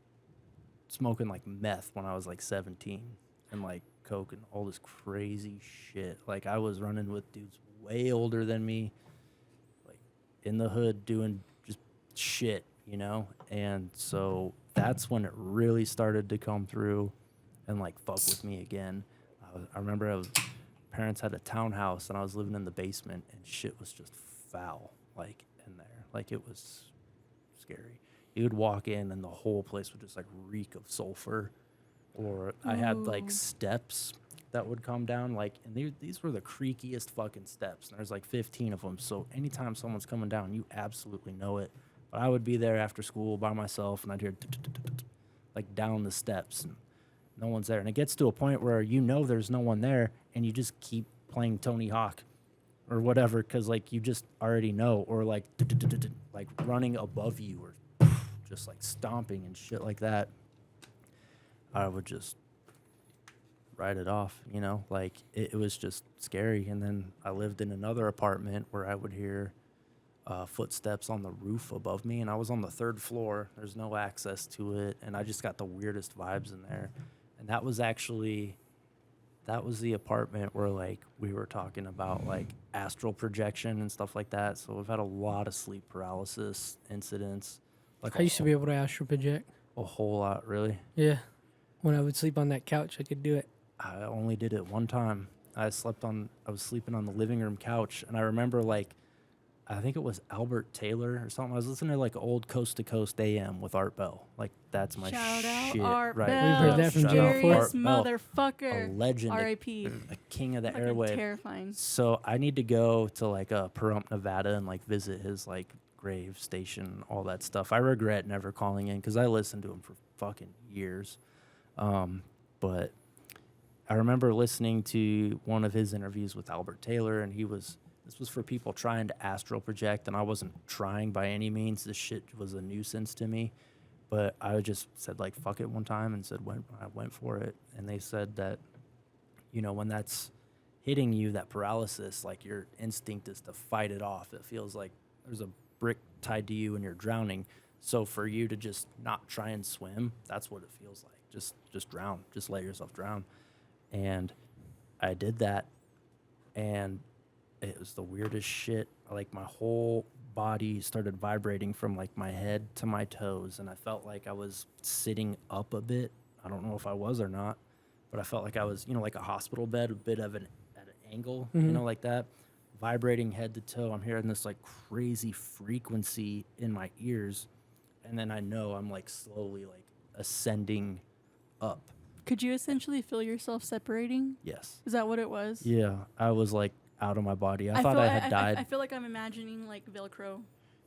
smoking like meth when I was like 17 and like coke and all this crazy shit. Like I was running with dudes way older than me, like in the hood doing just shit, you know? And so that's when it really started to come through and like fuck with me again. I remember parents had a townhouse and I was living in the basement and shit was just foul, like in there. Like it was scary. You would walk in and the whole place would just like reek of sulfur. Or I had like
Ooh.
steps that would come down, like, and these were the creakiest fucking steps. And there's like 15 of them. So anytime someone's coming down, you absolutely know it. But I would be there after school by myself and I'd hear like down the steps and no one's there. And it gets to a point where you know there's no one there and you just keep playing Tony Hawk or whatever because like you just already know, or like like running above you or just like stomping and shit like that. I would just write it off, you know, like it was just scary. And then I lived in another apartment where I would hear footsteps on the roof above me, and I was on the 3rd floor. There's no access to it, and I just got the weirdest vibes in there. And that was the apartment where like we were talking about like astral projection and stuff like that. So we've had a lot of sleep paralysis incidents. Like
I used to be able to astral project.
a whole lot, really.
Yeah. When I would sleep on that couch, I could do it.
I only did it one time. I was sleeping on the living room couch, and I remember like, I think it was Albert Taylor or something. I was listening to like old Coast to Coast AM with Art Bell. Like that's my
Shout out
shit,
Art
right?
Bell.
We've heard that from
Shout
Jay
out
before.
Art
Serious
Bell,
motherfucker.
a legend,
R.I.P.
a king of the
Fucking
airwave.
terrifying.
So I need to go to like Pahrump, Nevada, and like visit his like grave station, all that stuff. I regret never calling in because I listened to him for fucking years. But I remember listening to one of his interviews with Albert Taylor, and this was for people trying to astral project, and I wasn't trying by any means. This shit was a nuisance to me. But I just said like fuck it one time and said I went for it. And they said that, you know, when that's hitting you, that paralysis, like your instinct is to fight it off. It feels like there's a brick tied to you and you're drowning. So for you to just not try and swim, that's what it feels like. Just drown. Just let yourself drown. And I did that, and it was the weirdest shit. Like my whole body started vibrating from like my head to my toes, and I felt like I was sitting up a bit. I don't know if I was or not, but I felt like I was, you know, like a hospital bed, a bit of at an angle, you know, like that, vibrating head to toe. I'm hearing this like crazy frequency in my ears, and then I know I'm like slowly like ascending up.
Could you essentially feel yourself separating?
Yes.
Is that what it was?
Yeah, I was like out of my body. I thought I had died.
I feel like I'm imagining like Velcro,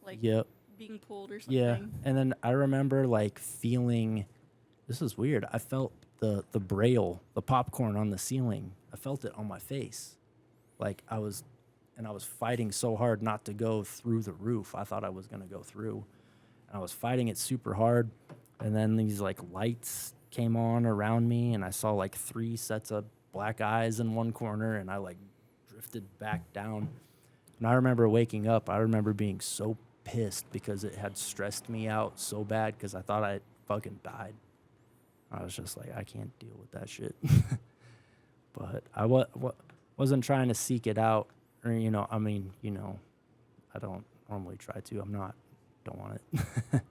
like
Yep.
being pulled or something.
Yeah. And then I remember like feeling, this is weird. I felt the braille, the popcorn on the ceiling. I felt it on my face. Like I was fighting so hard not to go through the roof. I thought I was going to go through. And I was fighting it super hard. And then these like lights came on around me and I saw like 3 sets of black eyes in one corner and I like drifted back down. And I remember waking up. I remember being so pissed because it had stressed me out so bad because I thought I fucking died. I was just like, I can't deal with that shit. But I wasn't trying to seek it out. Or, I mean, I don't normally try to. Don't want it.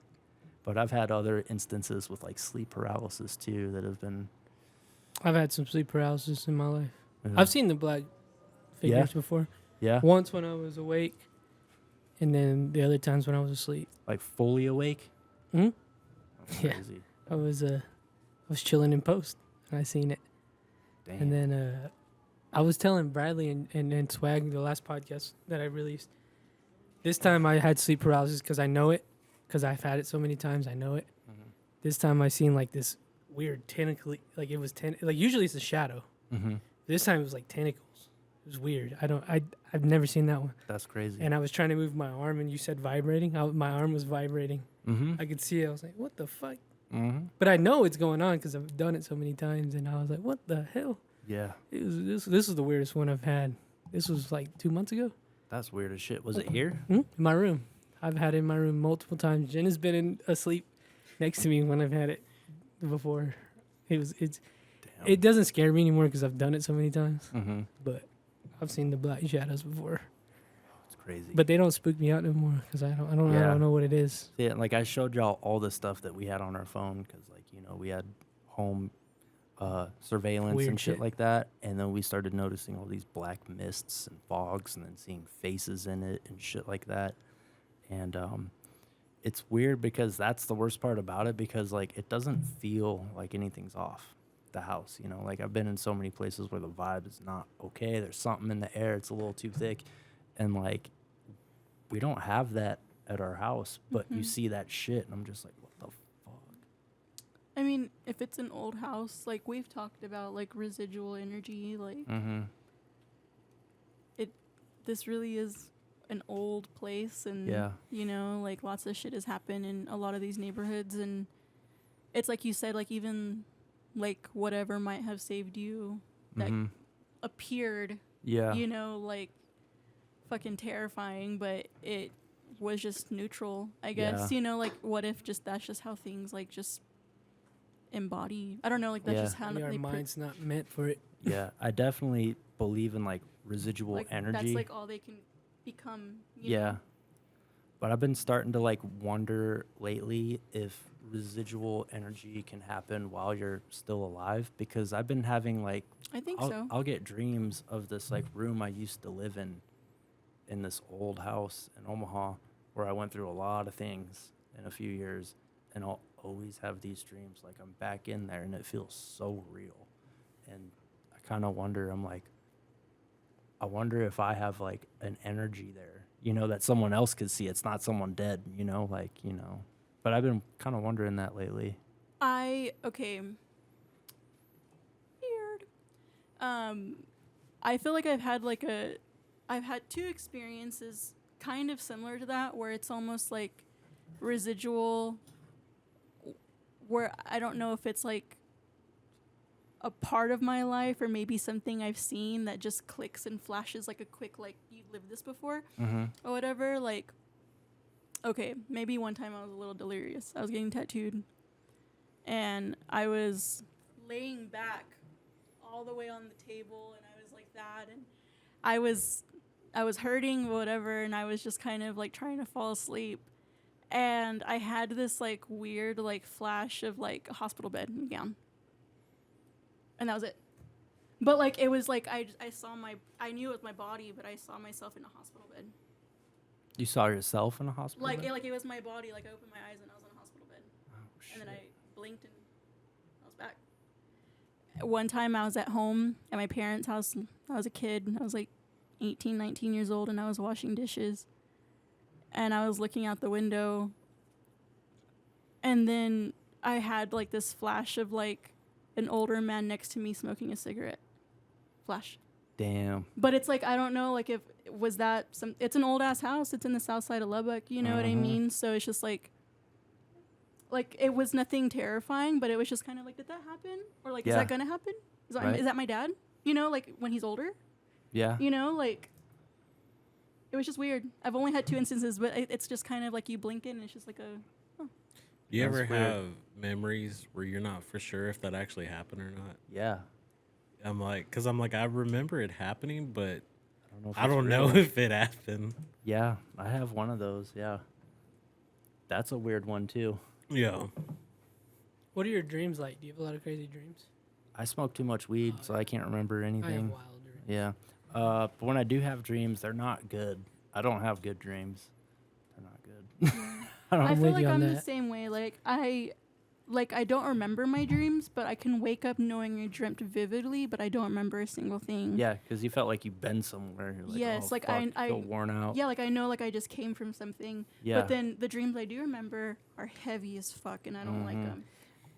But I've had other instances with like sleep paralysis too that have been.
I've had some sleep paralysis in my life.
Yeah.
I've seen the black figures before.
Yeah.
Once when I was awake, and then the other times when I was asleep.
Like fully awake.
Hmm.
That's
Yeah.
crazy.
I was chilling in post and I seen it.
Damn.
And then I was telling Bradley and Swag the last podcast that I released. This time I had sleep paralysis because I know it, because I've had it so many times. I know it.
Mm-hmm.
This time I seen like this weird tentacle, like it was like usually it's a shadow.
Mm-hmm.
This time it was like tentacles. It was weird. I've never seen that one.
That's crazy.
And I was trying to move my arm, and you said vibrating. My arm was vibrating.
Mm-hmm.
I could see it. I was like, what the fuck?
Mm-hmm.
But I know it's going on because I've done it so many times, and I was like, what the hell?
Yeah.
It was this is the weirdest one I've had. This was like 2 months ago.
That's weird as shit. Was it here?
In my room. I've had it in my room multiple times. Jen has been asleep next to me when I've had it before. It
Damn.
doesn't scare me anymore because I've done it so many times.
Mm-hmm.
But I've seen the black shadows before.
It's crazy.
But they don't spook me out anymore because I don't know what it is.
Yeah, like I showed y'all all the stuff that we had on our phone because, like, we had home surveillance
Weird
and shit
shit.
like that, and then we started noticing all these black mists and fogs, and then seeing faces in it and shit like that. And it's weird because that's the worst part about it because, like, it doesn't feel like anything's off the house. Like I've been in so many places where the vibe is not okay. There's something in the air. It's a little too thick, and like we don't have that at our house, but you see that shit, and I'm just like, what the fuck?
I mean, if it's an old house, like we've talked about, like residual energy, like
Mm-hmm.
this really is an old place, and
Yeah.
like lots of shit has happened in a lot of these neighborhoods, and it's like you said, like even like whatever might have saved you that
Mm-hmm.
appeared,
Yeah.
like fucking terrifying, but it was just neutral, I guess.
Yeah.
Like what if that's just how things like just embody. I don't know, like that's
Yeah.
just how
Maybe our
they
mind's not meant for it.
Yeah. I definitely believe in like residual
like
energy.
that's like all they can become.
Yeah. But I've been starting to like wonder lately if residual energy can happen while you're still alive because I've been having like
I think
I'll,
so.
I'll get dreams of this like room I used to live in this old house in Omaha where I went through a lot of things in a few years, and I'll always have these dreams like I'm back in there and it feels so real. And I kind of wonder, I wonder if I have like an energy there, that someone else could see. It's not someone dead, but I've been kind of wondering that lately.
Okay. Weird. I feel like I've had 2 experiences kind of similar to that where it's almost like residual, where I don't know if it's like a part of my life or maybe something I've seen that just clicks and flashes like a quick, like, you lived this before or whatever. Like, okay, maybe one time I was a little delirious. I was getting tattooed and I was laying back all the way on the table and I was like that, and I was hurting, whatever, and I was just kind of like trying to fall asleep, and I had this like weird like flash of like a hospital bed and gown, and that was it. But like it was like I knew it was my body, but I saw myself in a hospital bed.
You saw yourself in a hospital
Like
bed?
it was my body. Like I opened my eyes and I was in a hospital bed,
Oh, shit.
and then I blinked and I was back. One time I was at home at my parents' house. I was a kid. I was like 18, 19 years old, and I was washing dishes. And I was looking out the window. And then I had like this flash of like, an older man next to me smoking a cigarette. Flash.
Damn.
But it's like, I don't know, like, if was that some, it's an old ass house. It's in the south side of Lubbock. You know what I mean? So it's just like it was nothing terrifying, but it was just kind of like, did that happen? Or like, is that going to happen? Is that my dad? You know, like when he's older?
Yeah.
You know, like, it was just weird. I've only had 2 instances, but it's just kind of like you blink it and it's just like a,
You
That's
ever
weird.
have memories where you're not for sure if that actually happened or not?
Yeah.
Because I remember it happening, but
If
I
it's
don't know
real.
if it happened.
Yeah, I have one of those. Yeah. That's a weird one too.
Yeah.
What are your dreams like? Do you have a lot of crazy dreams?
I smoke too much weed, so I can't remember
I have
anything.
wild dreams.
Yeah. But when I do have dreams, they're not good. I don't have good dreams. They're not good. I don't
I feel
with
like
you on
I'm the
that.
same way. Like I don't remember my dreams, but I can wake up knowing I dreamt vividly, but I don't remember a single thing.
Yeah, because you felt like you've been somewhere. You're like,
Yes,
oh,
like,
fuck,
I
feel worn out.
Yeah, like I know like I just came from something.
Yeah.
But then the dreams I do remember are heavy as fuck, and I don't like them.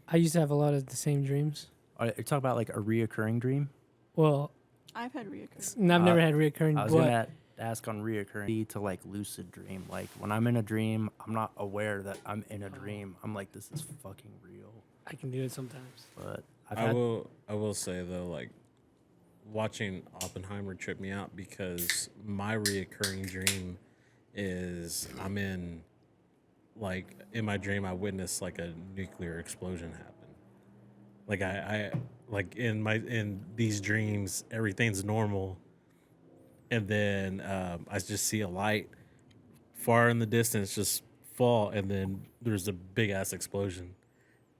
I used to have a lot of the same dreams.
Are you talking about like a reoccurring dream?
Well,
I've had reoccurring.
I've never had reoccurring,
I was
but
gonna ask on reoccurring to like lucid dream. Like when I'm in a dream, I'm not aware that I'm in a dream. I'm like, this is fucking real.
I can do it sometimes.
But
I will say though, like watching Oppenheimer tripped me out because my reoccurring dream is I'm in my dream I witnessed like a nuclear explosion happen. Like I like in these dreams everything's normal, and then I just see a light far in the distance just fall, and then there's a big ass explosion.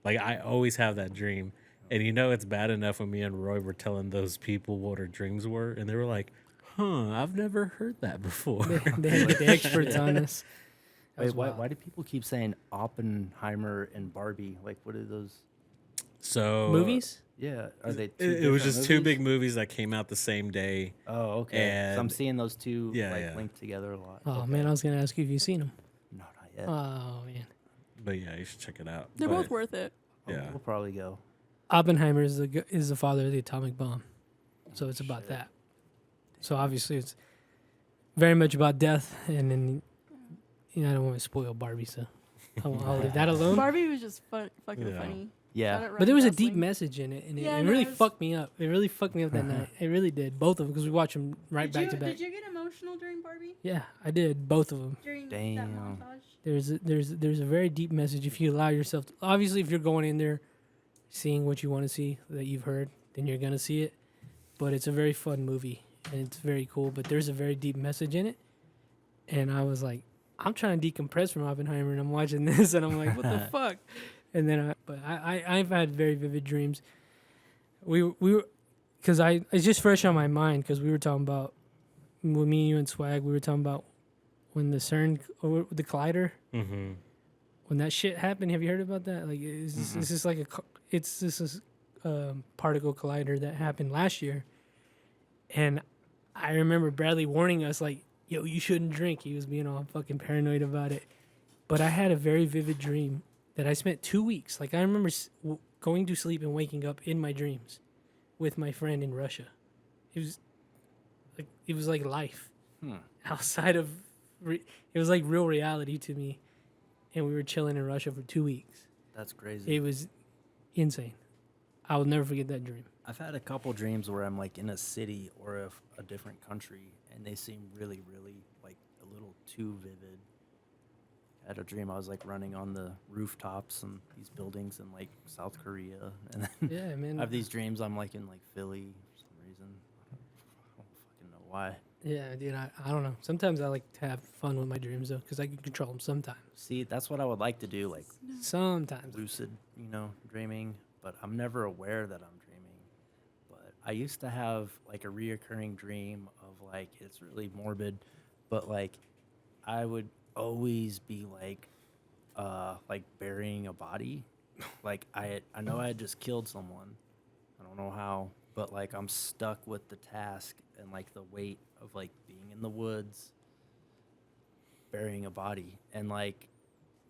Like I always have that dream, and it's bad enough when me and Roy were telling those people what our dreams were, and they were like, "Huh, I've never heard that before."
They had to get the experts on this. That was
wait,
wild.
why do people keep saying Oppenheimer and Barbie? Like, what are those?
So
Movies?
Yeah, are they?
It was just two
movies?
big movies that came out the same day.
Oh, okay. So I'm
And-
seeing those two
Yeah.
linked together a lot.
Oh
Okay.
man, I was gonna ask you if you've seen them.
No, not yet.
Oh man,
But yeah, you should check it out.
They're
But-
both worth it.
yeah.
We'll probably go.
Oppenheimer is the father of the atomic bomb, so it's about
Shit.
that. So obviously it's very much about death, and then I don't want to spoil Barbie, so I'll leave that alone.
Barbie was just fucking
Yeah.
funny.
Yeah.
Shout out
But there was a
Ryan
deep
Gosling.
message in it, and
Yeah,
it
no,
really
it was-
fucked me up. It really fucked me up that night. It really did. Both of them, because we watched them right back to back.
Did you get emotional during Barbie?
Yeah, I did. Both of them.
During
Damn.
that montage?
There's a very deep message if you allow yourself to, obviously if you're going in there seeing what you want to see that you've heard, then you're going to see it. But it's a very fun movie and it's very cool, but there's a very deep message in it. And I was like, I'm trying to decompress from Oppenheimer and I'm watching this and I'm like, what the fuck? And then I've had very vivid dreams. We were, cuz it's just fresh on my mind cuz we were talking about with me, you and Swag, we were talking about when the CERN or the collider,
Mm-hmm.
when that shit happened. Have you heard about that? Like, it's just like it's this particle collider that happened last year, and I remember Bradley warning us like, "Yo, you shouldn't drink." He was being all fucking paranoid about it, but I had a very vivid dream that I spent 2 weeks. Like, I remember going to sleep and waking up in my dreams with my friend in Russia. It was like life outside of. It was like real reality to me, and we were chilling in Russia for 2 weeks.
That's crazy.
It was insane. I will never forget that dream.
I've had a couple dreams where I'm like in a city or a different country, and they seem really, really like a little too vivid. I had a dream I was like running on the rooftops and these buildings in like South Korea, and then
Yeah, man.
I have these dreams I'm like in like Philly for some reason. I don't fucking know why.
Yeah, dude. I don't know. Sometimes I like to have fun with my dreams though, because I can control them sometimes.
See, that's what I would like to do, like
Sometimes.
lucid, dreaming, but I'm never aware that I'm dreaming. But I used to have like a reoccurring dream of like, it's really morbid, but like I would always be like burying a body. Like I know I had just killed someone. I don't know how, but like I'm stuck with the task and like the weight of like being in the woods burying a body. And like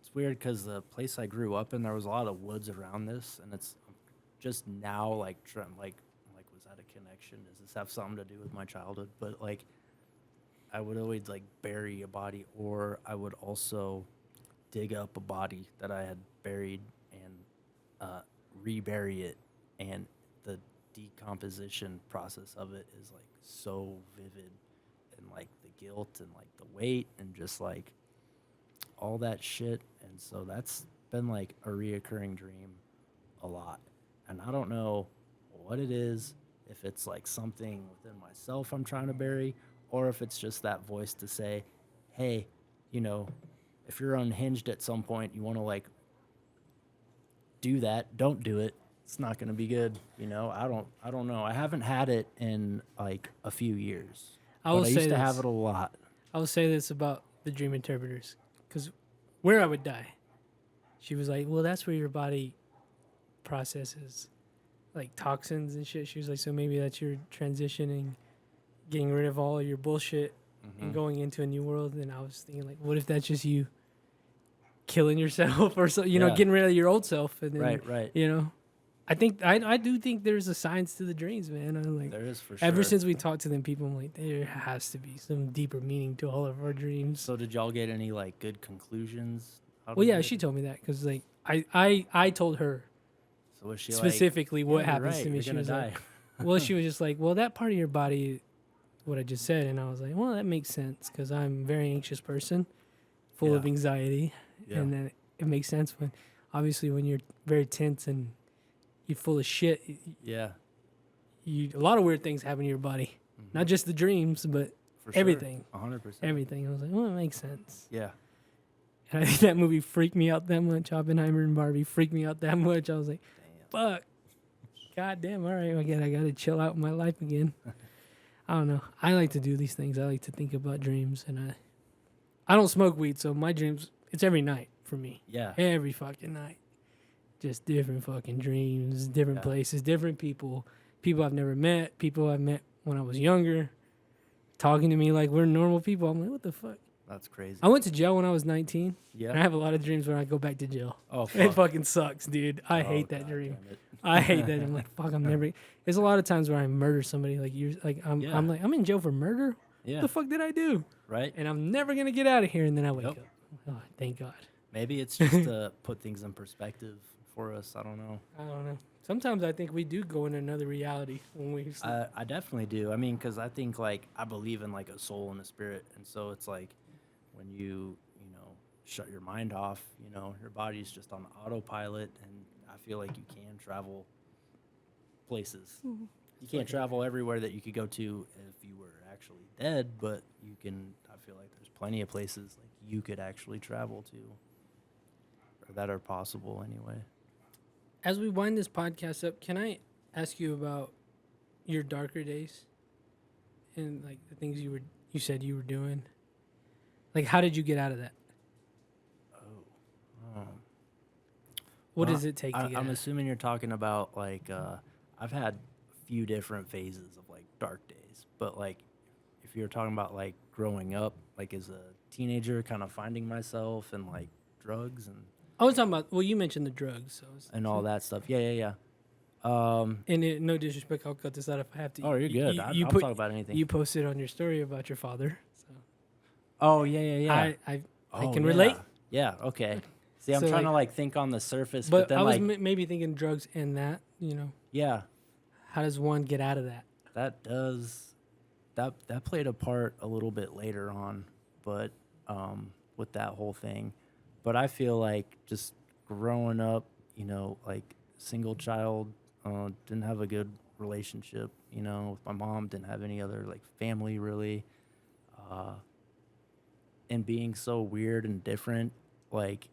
it's weird because the place I grew up in, there was a lot of woods around this, and I'm just now, like, like, was that a connection? Does this have something to do with my childhood? But like, I would always like bury a body, or I would also dig up a body that I had buried and rebury it, and the decomposition process of it is like so vivid, and like the guilt and like the weight and just like all that shit. And so that's been like a reoccurring dream a lot. And I don't know what it is, if it's like something within myself I'm trying to bury, or if it's just that voice to say, hey, you know, if you're unhinged at some point, you want to like do that, don't do it. It's not going to be good. You know, I don't know. I haven't had it in like a few years,
I will
but I
say
used to have
this.
it a lot.
I will say this about the dream interpreters, because where I would die, she was like, well, that's where your body processes like toxins and shit. She was like, so maybe that's your transitioning, getting rid of all your bullshit and going into a new world. And I was thinking, like, what if that's just you killing yourself or so, you know,
Yeah.
getting rid of your old self? And then,
Right.
you know, I think I do think there's a science to the dreams, man. I'm like,
There is for sure.
ever since we talked to them people, I'm like, there has to be some deeper meaning to all of our dreams.
So did y'all get any like good conclusions? Out
Well,
of
yeah,
it?
she told me that because like I told her
So was she
specifically
like,
what
yeah, you're
happens
right,
to me.
You're
She
gonna
was
die.
like, well, she was just like, well, that part of your body, what I just said, and I was like, well, that makes sense because I'm a very anxious person, full of
Yeah.
anxiety,
Yeah.
and then it makes sense when, obviously, when you're very tense and you're full of shit,
Yeah.
a lot of weird things happen to your body, not just the dreams, but
For sure.
everything,
100%.
everything. I was like, well, it makes sense.
Yeah.
And I think that movie freaked me out that much. Oppenheimer and Barbie freaked me out that much. I was like,
Damn.
fuck. God damn, all right, I gotta chill out in my life again. I don't know. I like to do these things. I like to think about dreams, and I don't smoke weed, so my dreams, it's every night for me.
Yeah.
Every fucking night. Just different fucking dreams, different
Yeah.
places, different people. People I've never met, people I've met when I was younger, talking to me like we're normal people. I'm like, what the fuck?
That's crazy.
I went to jail when I was 19, and I
Yeah.
have a lot of dreams when I go back to jail.
Oh,
It
fuck.
fucking sucks, dude. I
Oh,
hate that
God
dream.
damn it.
I hate that. I'm like, fuck, I'm never. There's a lot of times where I murder somebody. Like you're like,
Yeah.
I'm like, I'm in jail for murder.
Yeah.
What the fuck did I do?
Right?
And I'm never gonna get out of here. And then I wake
Yep.
up. Oh, thank God.
Maybe it's just to put things in perspective for us. I don't know.
I don't know. Sometimes I think we do go in another reality when we. Sleep.
I definitely do. I mean, because I think like I believe in like a soul and a spirit, and so it's like when you know shut your mind off, you know, your body's just on autopilot, and I feel like you can travel places. You can't travel everywhere that you could go to if you were actually dead, but you can. I feel like there's plenty of places like you could actually travel to, or that are possible anyway.
As we wind this podcast up, can I ask you about your darker days and like the things you said you were doing? Like, how did you get out of that? What
Well,
does it take to get
I'm
out?
assuming you're talking about like I've had a few different phases of like dark days, but like if you're talking about like growing up, like as a teenager, kind of finding myself and like drugs
I was talking about. Well, you mentioned the drugs, so
and all that stuff. Yeah.
no disrespect, I'll cut this out if I have to.
Oh, you're good. I'll talk about anything.
You posted on your story about your father, so
Oh yeah.
I
Oh,
can relate.
Yeah. Okay. See, I'm
So,
trying
like-
to like think on the surface,
But
then
I was
like
maybe thinking drugs and that. You know,
yeah,
how does one get out of that?
that does that played a part a little bit later on, but with that whole thing. But I feel like just growing up, you know, like single child, didn't have a good relationship, you know, with my mom, didn't have any other like family really, and being so weird and different, like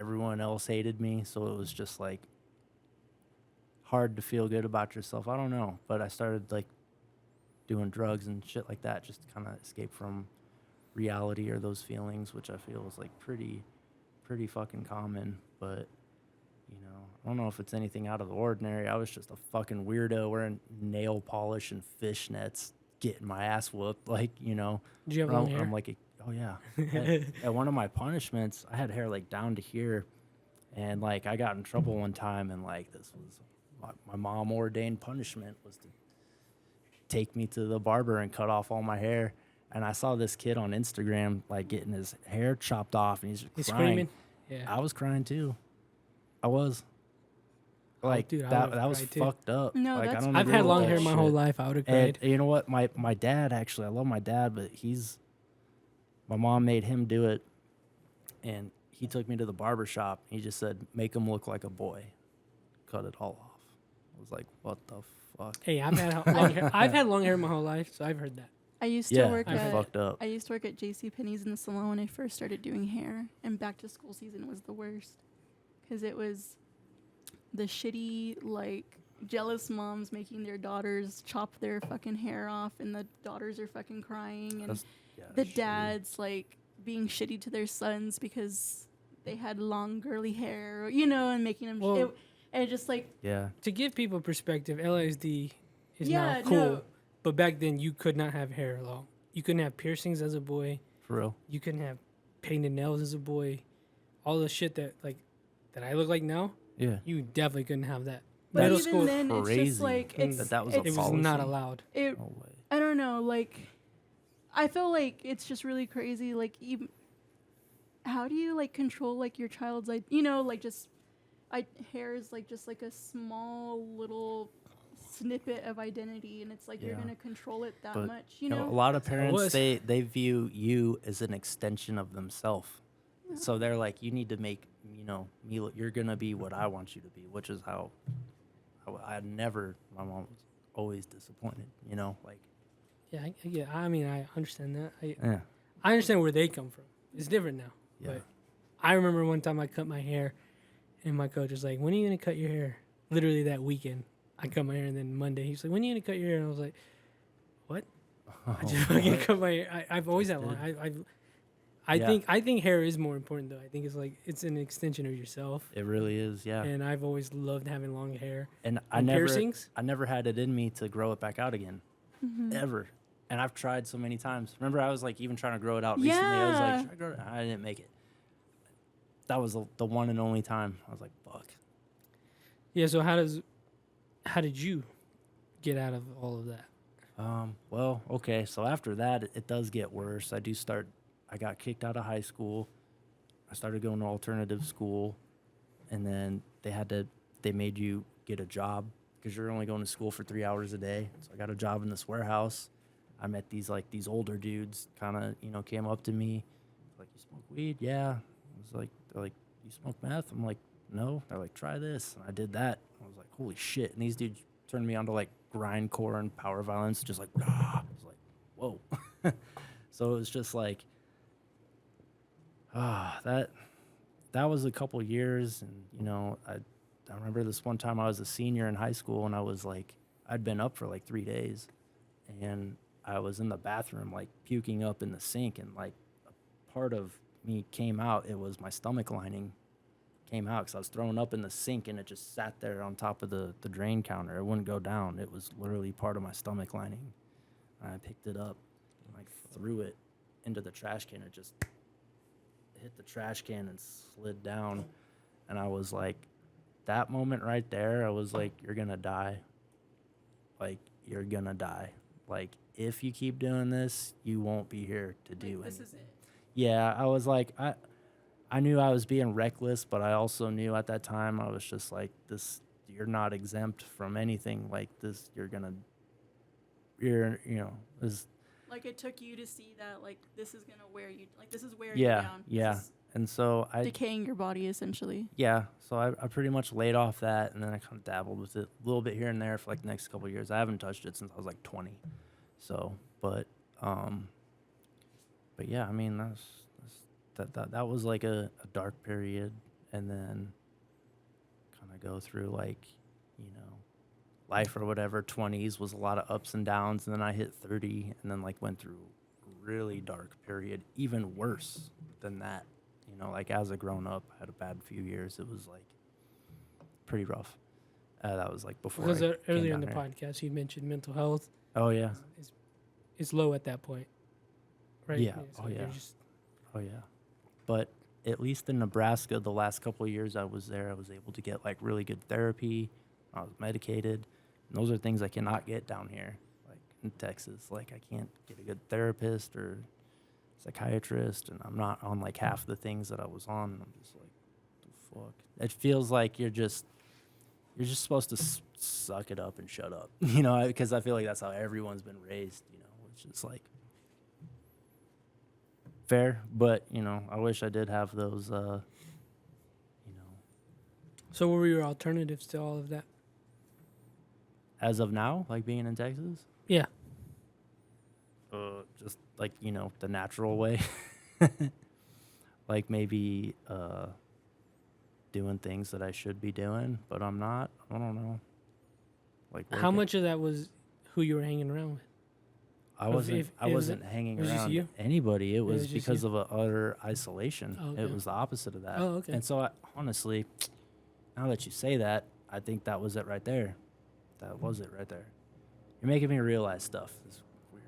everyone else hated me, so it was just like hard to feel good about yourself. I don't know, but I started like doing drugs and shit like that just to kind of escape from reality or those feelings, which I feel is like pretty fucking common. But you know, I don't know if it's anything out of the ordinary. I was just a fucking weirdo wearing nail polish and fishnets, getting my ass whooped. Like, you know,
Did you have
I'm,
long hair?
I'm like, oh yeah. At one of my punishments, I had hair like down to here, and like I got in trouble one time, and like this was my mom ordained punishment was to take me to the barber and cut off all my hair. And I saw this kid on Instagram like getting his hair chopped off, and he's crying.
screaming. Yeah.
I was crying too. I was. Like
dude, I
that
would've
was
cried too.
fucked up.
No,
like I
that's
don't
I've
agree
had
with
long
that
hair my whole
shit.
life. I would have
And
cried.
you know what? My dad, actually, I love my dad, but my mom made him do it, and he took me to the barber shop. He just said, make him look like a boy. Cut it all off. I was like, what the fuck?
Hey, I've had long hair. I've had long hair my whole life, so I've heard that.
I used
Yeah,
to work
I
at
fucked up.
I used to work at J.C. Penney's in the salon when I first started doing hair, and back to school season was the worst because it was the shitty like jealous moms making their daughters chop their fucking hair off, and the daughters are fucking crying, and the
shitty.
dads like being shitty to their sons because they had long girly hair, you know, and making them
Well-
and just like
Yeah.
To give people perspective, LSD is
Yeah,
now cool,
no.
but back then you could not have hair long. You couldn't have piercings as a boy.
For real.
You couldn't have painted nails as a boy. All the shit that I look like now,
Yeah.
you definitely couldn't have that.
but
Middle
even
school,
then it's
crazy
just like it's
that was a
it was
policy.
not allowed.
it
No way.
I don't know, like I feel like it's just really crazy, like even how do you like control like your child's like, you know, like just hair is like just like a small little snippet of identity, and it's like you're
Yeah.
gonna control it that
But,
much, you
You know,
know?
a lot of
how it
parents
was.
they view you as an extension of themselves. So they're like, you need to make, you know, me look, you're gonna be what I want you to be, which is how my mom was always disappointed, you know, like
Yeah, I get. I mean, I understand that.
yeah.
I understand where they come from. It's different now.
Yeah.
But I remember one time I cut my hair, and my coach was like, "When are you gonna cut your hair?" Literally that weekend, I cut my hair, and then Monday he's like, "When are you gonna cut your hair?" And I was like, "What?" I just fucking cut my hair. I've always had long. I
Yeah.
think hair is more important though. I think it's an extension of yourself,
It really is, yeah.
and I've always loved having long hair.
And I
And
never
piercings?
I never had it in me to grow it back out again. Ever. And I've tried so many times. Remember, I was like even trying to grow it out recently. I was
Yeah.
like, should I grow it? I didn't make it. That was the one and only time. I was like, fuck.
Yeah. So how did you get out of all of that?
Well, okay. So after that, it does get worse. I got kicked out of high school. I started going to alternative school, and then they made you get a job because you're only going to school for 3 hours a day. So I got a job in this warehouse. I met these older dudes, kind of, you know, came up to me, like, you smoke weed? Yeah. I was like, they're like, you smoke meth? I'm like, no. They're like, try this. And I did that. I was like, holy shit. And these dudes turned me on to like grindcore and power violence, just like, I was like, whoa. So it was just like, that was a couple years. And, you know, I remember this one time I was a senior in high school, and I was like, I'd been up for like 3 days, and I was in the bathroom, like puking up in the sink, and like a part of me came out. It was my stomach lining came out because I was throwing up in the sink, and it just sat there on top of the drain counter. It wouldn't go down. It was literally part of my stomach lining. And I picked it up and like threw it into the trash can. It just hit the trash can and slid down. And I was like, that moment right there, I was like, you're going to die. Like, you're going to die. Like, if you keep doing this, you won't be here to do
This
anything.
is it.
Yeah, I was like, I knew I was being reckless, but I also knew at that time I was just like, this, you're not exempt from anything like this. You know, this,
Like it took you to see that like this is gonna wear you, like this is wearing
yeah,
you down.
yeah.
This is
And so
decaying your body essentially.
I pretty much laid off that, and then I kind of dabbled with it a little bit here and there for like the next couple of years. I haven't touched it since I was like 20. So, but yeah, I mean, that was like a dark period, and then kind of go through like, you know, life or whatever. 20s was a lot of ups and downs, and then I hit 30, and then like went through a really dark period, even worse than that. You know, like as a grown up, I had a bad few years. It was like pretty rough. That was like before.
Because
I came
earlier in
down
the
here.
podcast you mentioned mental health
Oh yeah,
is low at that point, right?
Yeah.
So
Oh,
you're
yeah.
just-
oh yeah. But at least in Nebraska, the last couple of years I was there, I was able to get like really good therapy. I was medicated. And those are things I cannot get down here, like in Texas. Like I can't get a good therapist or psychiatrist, and I'm not on like half the things that I was on. I'm just like, the fuck. It feels like you're just supposed to suck it up and shut up, you know, because I feel like that's how everyone's been raised, you know, which is like fair, but you know, I wish I did have those, you know.
So what were your alternatives to all of that?
As of now, like being in Texas,
Yeah.
just like, you know, the natural way, like maybe doing things that I should be doing, but I'm not. I don't know. Like
How much of that was who you were hanging around with?
I wasn't.
if
I
it was-
wasn't hanging
it was just
around
you?
anybody. It was
was just
because
you?
of a utter isolation.
Oh,
It
okay.
was the opposite of that.
Oh, okay.
And so, honestly, now that you say that, I think that was it right there. That was it right there. You're making me realize stuff. It's weird,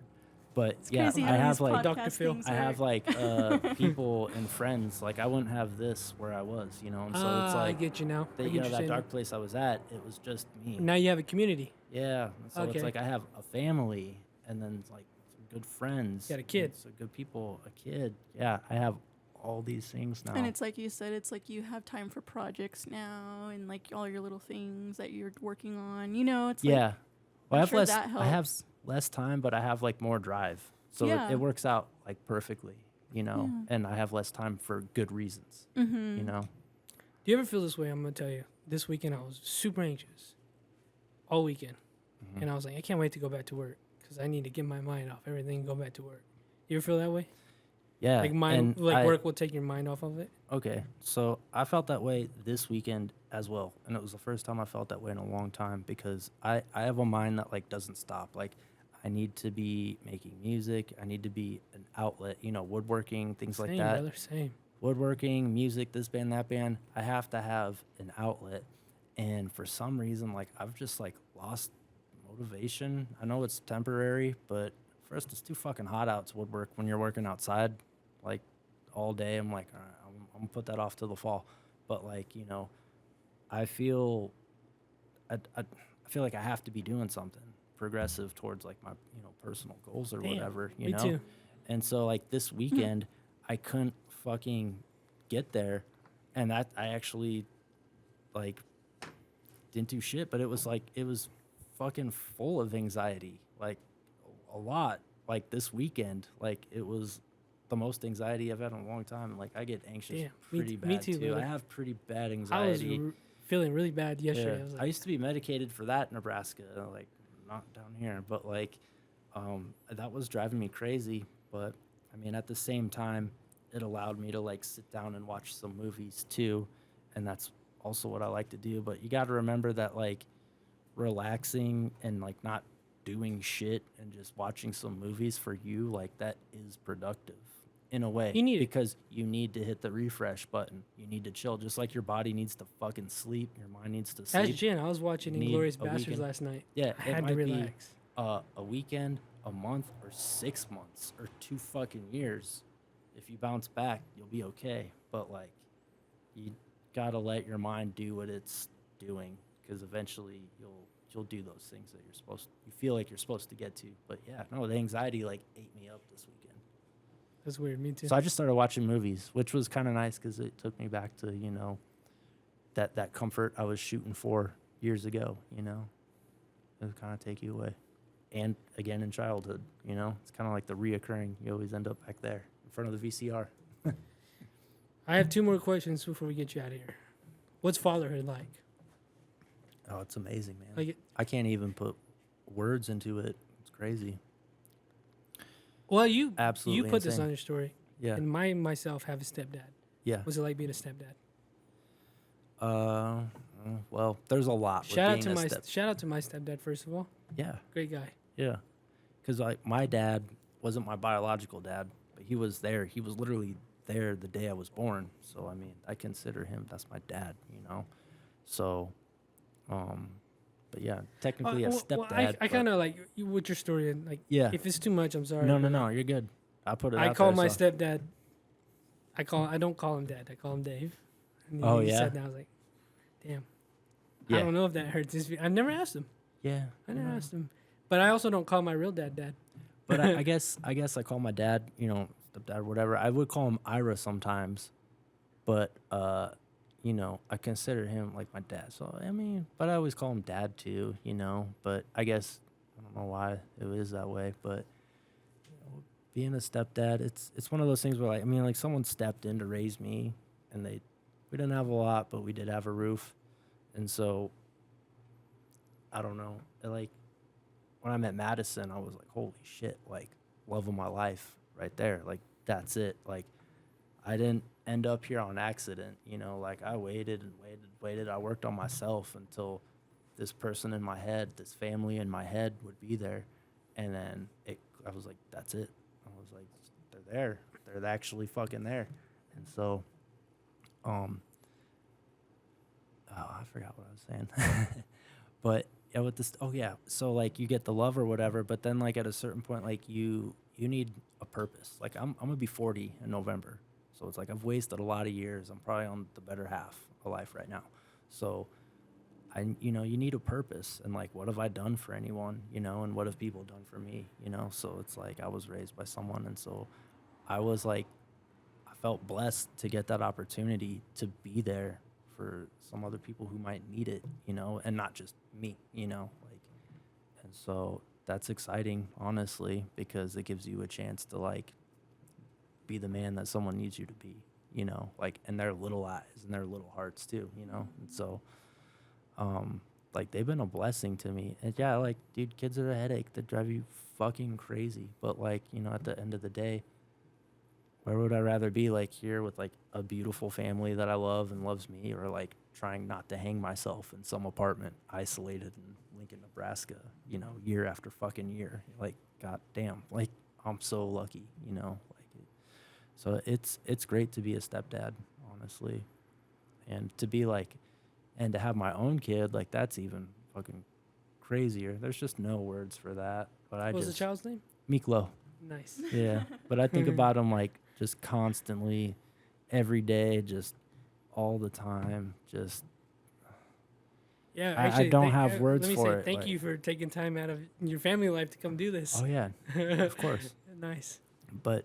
but
It's
yeah,
crazy
I
how
have
these
like
Dr.
podcast
Phil.
things
I have
work.
like people and friends. Like I wouldn't have this where I was, you know. And so it's
I
like
get you now.
that,
I
you
get
know,
you
that
saying
dark place I was at. It was just me.
Now you have a community.
Yeah. And so
Okay.
it's like I have a family and then like some good friends.
You got a kid.
So good people, a kid. Yeah, I have all these things now.
And it's like you said, it's like you have time for projects now and like all your little things that you're working on. You know, it's
yeah.
like
Well, I
I'm
have
sure
less.
that
I have
helps.
less time, but I have like more drive. So
Yeah.
it works out like perfectly, you know.
Yeah.
And I have less time for good reasons,
Mm-hmm.
you know.
Do you ever feel this way? I'm gonna tell you. This weekend I was super anxious, all weekend,
Mm-hmm.
and I was like, I can't wait to go back to work because I need to get my mind off everything and go back to work. You ever feel that way?
Yeah.
Like mind,
and
like work will take your mind off of it.
Okay, so I felt that way this weekend as well, and it was the first time I felt that way in a long time because I have a mind that like doesn't stop. Like I need to be making music, I need to be an outlet, you know, woodworking, things like
Same,
that.
brother. Same.
Woodworking, music, this band, that band. I have to have an outlet, and for some reason, like I've just like lost motivation. I know it's temporary, but first, it's too fucking hot out to woodwork when you're working outside, like all day. I'm like, all right, I'm gonna put that off till the fall. But like, you know, I feel, I feel like I have to be doing something progressive towards like my, you know, personal goals or
Damn,
whatever, you
me
know.
too.
And so like this weekend, I couldn't fucking get there, and that I actually like didn't do shit. But it was like it was fucking full of anxiety, like a lot. Like this weekend, like it was the most anxiety I've had in a long time. Like I get anxious
Damn,
pretty
me
bad
too,
too. I
brother.
have pretty bad
I was
anxiety.
feeling really bad yesterday.
Yeah.
I was
I
like,
used to be medicated for that in Nebraska, like not down here, but like that was driving me crazy. But I mean, at the same time, it allowed me to like sit down and watch some movies too, and that's also what I like to do. But you got to remember that like relaxing and like not doing shit and just watching some movies for you, like that is productive in a way.
You need it.
because you need to hit the refresh button. You need to chill, just like your body needs to fucking sleep. Your mind needs to
Ask
sleep.
Jen. I was watching
Need
Inglorious
a
Bastards
weekend.
last night.
Yeah,
I
it
had to
might be
relax.
a weekend, a month, or 6 months, or 2 fucking years. If you bounce back, you'll be okay. But like, you gotta let your mind do what it's doing, because eventually you'll do those things that you feel like you're supposed to get to. But yeah, no, the anxiety like ate me up this weekend.
That's weird. Me too.
So I just started watching movies, which was kind of nice because it took me back to, you know, that comfort I was shooting for years ago, you know. It would kind of take you away. And again, in childhood, you know, it's kind of like the reoccurring. You always end up back there in front of the VCR.
I have 2 more questions before we get you out of here. What's fatherhood like?
Oh, it's amazing, man.
Like,
I can't even put words into it. It's crazy.
well, you
Absolutely
put this
insane.
on your story,
Yeah.
and myself have a stepdad.
Yeah.
What's it like being a stepdad?
Well, there's a lot. with
Shout out
being
to
a
my
step-
shout out to my stepdad first of all.
Yeah.
Great guy.
Yeah, because like my dad wasn't my biological dad, but he was there. He was literally there the day I was born. So I mean, I consider him. That's my dad, you know. So, but yeah, technically a stepdad.
I
but-
kind of like you with your story, and like,
Yeah.
if it's too much, I'm sorry.
No,
but
you're good. I put it.
I
out
call
there,
my
so.
stepdad. I don't call him dad. I call him Dave. And
Oh,
he
yeah?
said that. I was like, damn.
Yeah.
I don't know if that hurts his I've never asked him.
Yeah.
I never asked him. But I also don't call my real dad.
But I guess I call my dad, stepdad, whatever. I would call him Ira sometimes, but I consider him like my dad. So I mean, but I always call him dad too, But I guess I don't know why it is that way, but being a stepdad, it's one of those things where like someone stepped in to raise me, and we didn't have a lot, but we did have a roof, and so I don't know, like. When I met Madison, I was like, holy shit, like, love of my life right there. Like, that's it. Like, I didn't end up here on accident, like, I waited and waited. I worked on myself until this person in my head, this family in my head would be there. And then I was like, that's it. I was like, they're there. They're actually fucking there. And so, I forgot what I was saying. But, yeah, with this, so like you get the love or whatever, but then like at a certain point, like you need a purpose. Like I'm gonna be 40 in November, so it's like I've wasted a lot of years. I'm probably on the better half of life right now, so you need a purpose, and like what have I done for anyone, and what have people done for me, So it's like I was raised by someone, and so I was like I felt blessed to get that opportunity to be there for some other people who might need it, and not just me, like, and so that's exciting, honestly, because it gives you a chance to like be the man that someone needs you to be, like in their little eyes and their little hearts too, and so, like they've been a blessing to me, and yeah, like, dude, kids are a headache. They drive you fucking crazy, but like, at the end of the day, where would I rather be, like here with like a beautiful family that I love and loves me, or like trying not to hang myself in some apartment isolated in Lincoln, Nebraska, year after fucking year. Like, god damn, like I'm so lucky, so it's great to be a stepdad, honestly, and to be like, and to have my own kid, like that's even fucking crazier. There's just no words for that. But
What was the child's name?
Miklo.
Nice.
Yeah, but I think about him like just constantly, every day, just all the time. Just
Yeah,
I
actually,
don't have words
let me
for
say
it.
thank
like-
you for taking time out of your family life to come do this.
Oh yeah, of course.
Nice.
But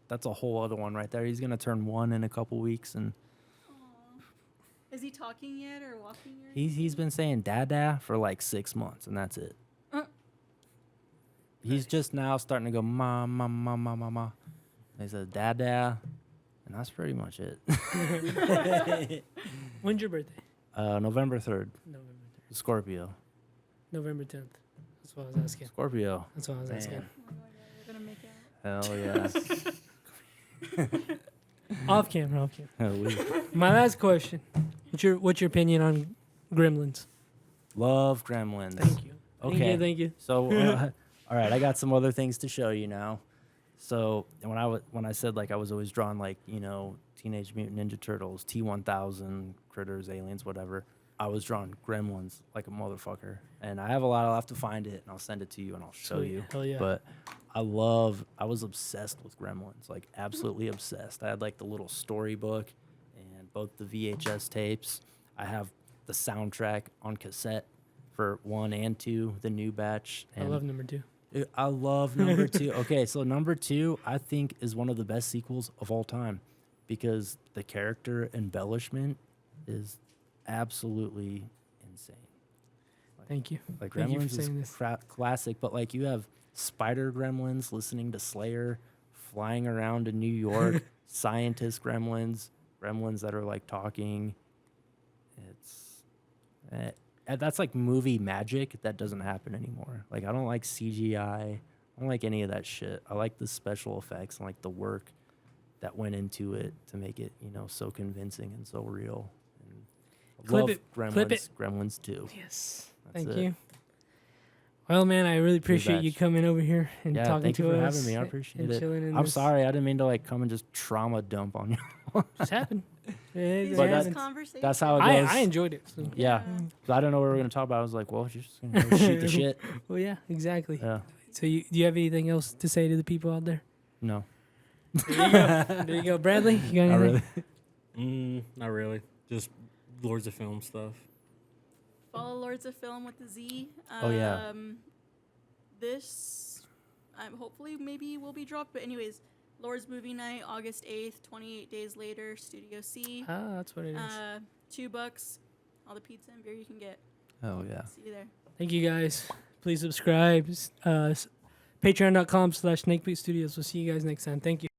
that's a whole other one right there. He's gonna turn 1 in a couple weeks, and
Aw. Is he talking yet or walking yet?
he's been saying dada for like 6 months, and that's it. He's
Nice.
just now starting to go ma ma ma ma ma ma. He says dada, and that's pretty much it.
When's your birthday?
November 3rd,
November 10th.
Scorpio.
November 10th. That's what I was asking.
Scorpio.
That's what I was asking.
Man.
Oh my god, you're gonna make out.
Hell yeah.
Off camera.
Hell, we
My last question. What's your opinion on Gremlins?
love Gremlins.
Thank you.
Okay.
Thank you.
So, all right, I got some other things to show you now. So, when I said like I was always drawn like Teenage Mutant Ninja Turtles, T-1000, Critters, Aliens, whatever, I was drawing Gremlins like a motherfucker. And I have a lot. I'll have to find it and I'll send it to you and I'll show
Sweet.
you.
Hell yeah.
But I was obsessed with Gremlins, like absolutely obsessed. I had like the little storybook and both the VHS tapes. I have the soundtrack on cassette for 1 and 2, the new batch.
I
And
love number 2.
I love number 2. Okay, so number 2, I think, is one of the best sequels of all time because the character embellishment is absolutely insane.
Thank you.
Like
Thank you for
Gremlins
saying
is
this.
classic, but like you have Spider Gremlins listening to Slayer, flying around in New York, scientist Gremlins, Gremlins that are like talking. It's that's like movie magic that doesn't happen anymore. Like I don't like CGI. I don't like any of that shit. I like the special effects and like the work that went into it to make it, so convincing and so real. And I
Clip
love
it.
Gremlins.
Clip it.
Gremlins 2.
Yes.
That's
Thank
it.
you. Well, man, I really appreciate you
batch.
coming over here and
Yeah,
talking
thank
to
you for
us.
having me. I
and
appreciate it.
chilling in
I'm
this.
sorry, I didn't mean to like come and just trauma dump on you.
Just happened.
These
But
are just
that's-
conversations.
That's how it goes.
I enjoyed it. So.
Yeah. So I don't know what we're gonna talk about. I was like, well, you're just gonna go shoot the shit.
Well, yeah, exactly.
Yeah.
So do you have anything else to say to the people out there?
No.
There you go. There you go. Bradley, you got
Not
anything?
really.
Not really. Just Lords of Film stuff.
Follow Lords of Film with the Z.
Oh, yeah.
This, hopefully maybe will be dropped. But anyways, Lords Movie Night, August 8th, 28 days later, Studio C.
Ah, that's what it is.
$2. All the pizza and beer you can get.
Oh yeah.
See you there.
Thank you guys. Please subscribe. Patreon.com/SnakeBait Studios. We'll see you guys next time. Thank you.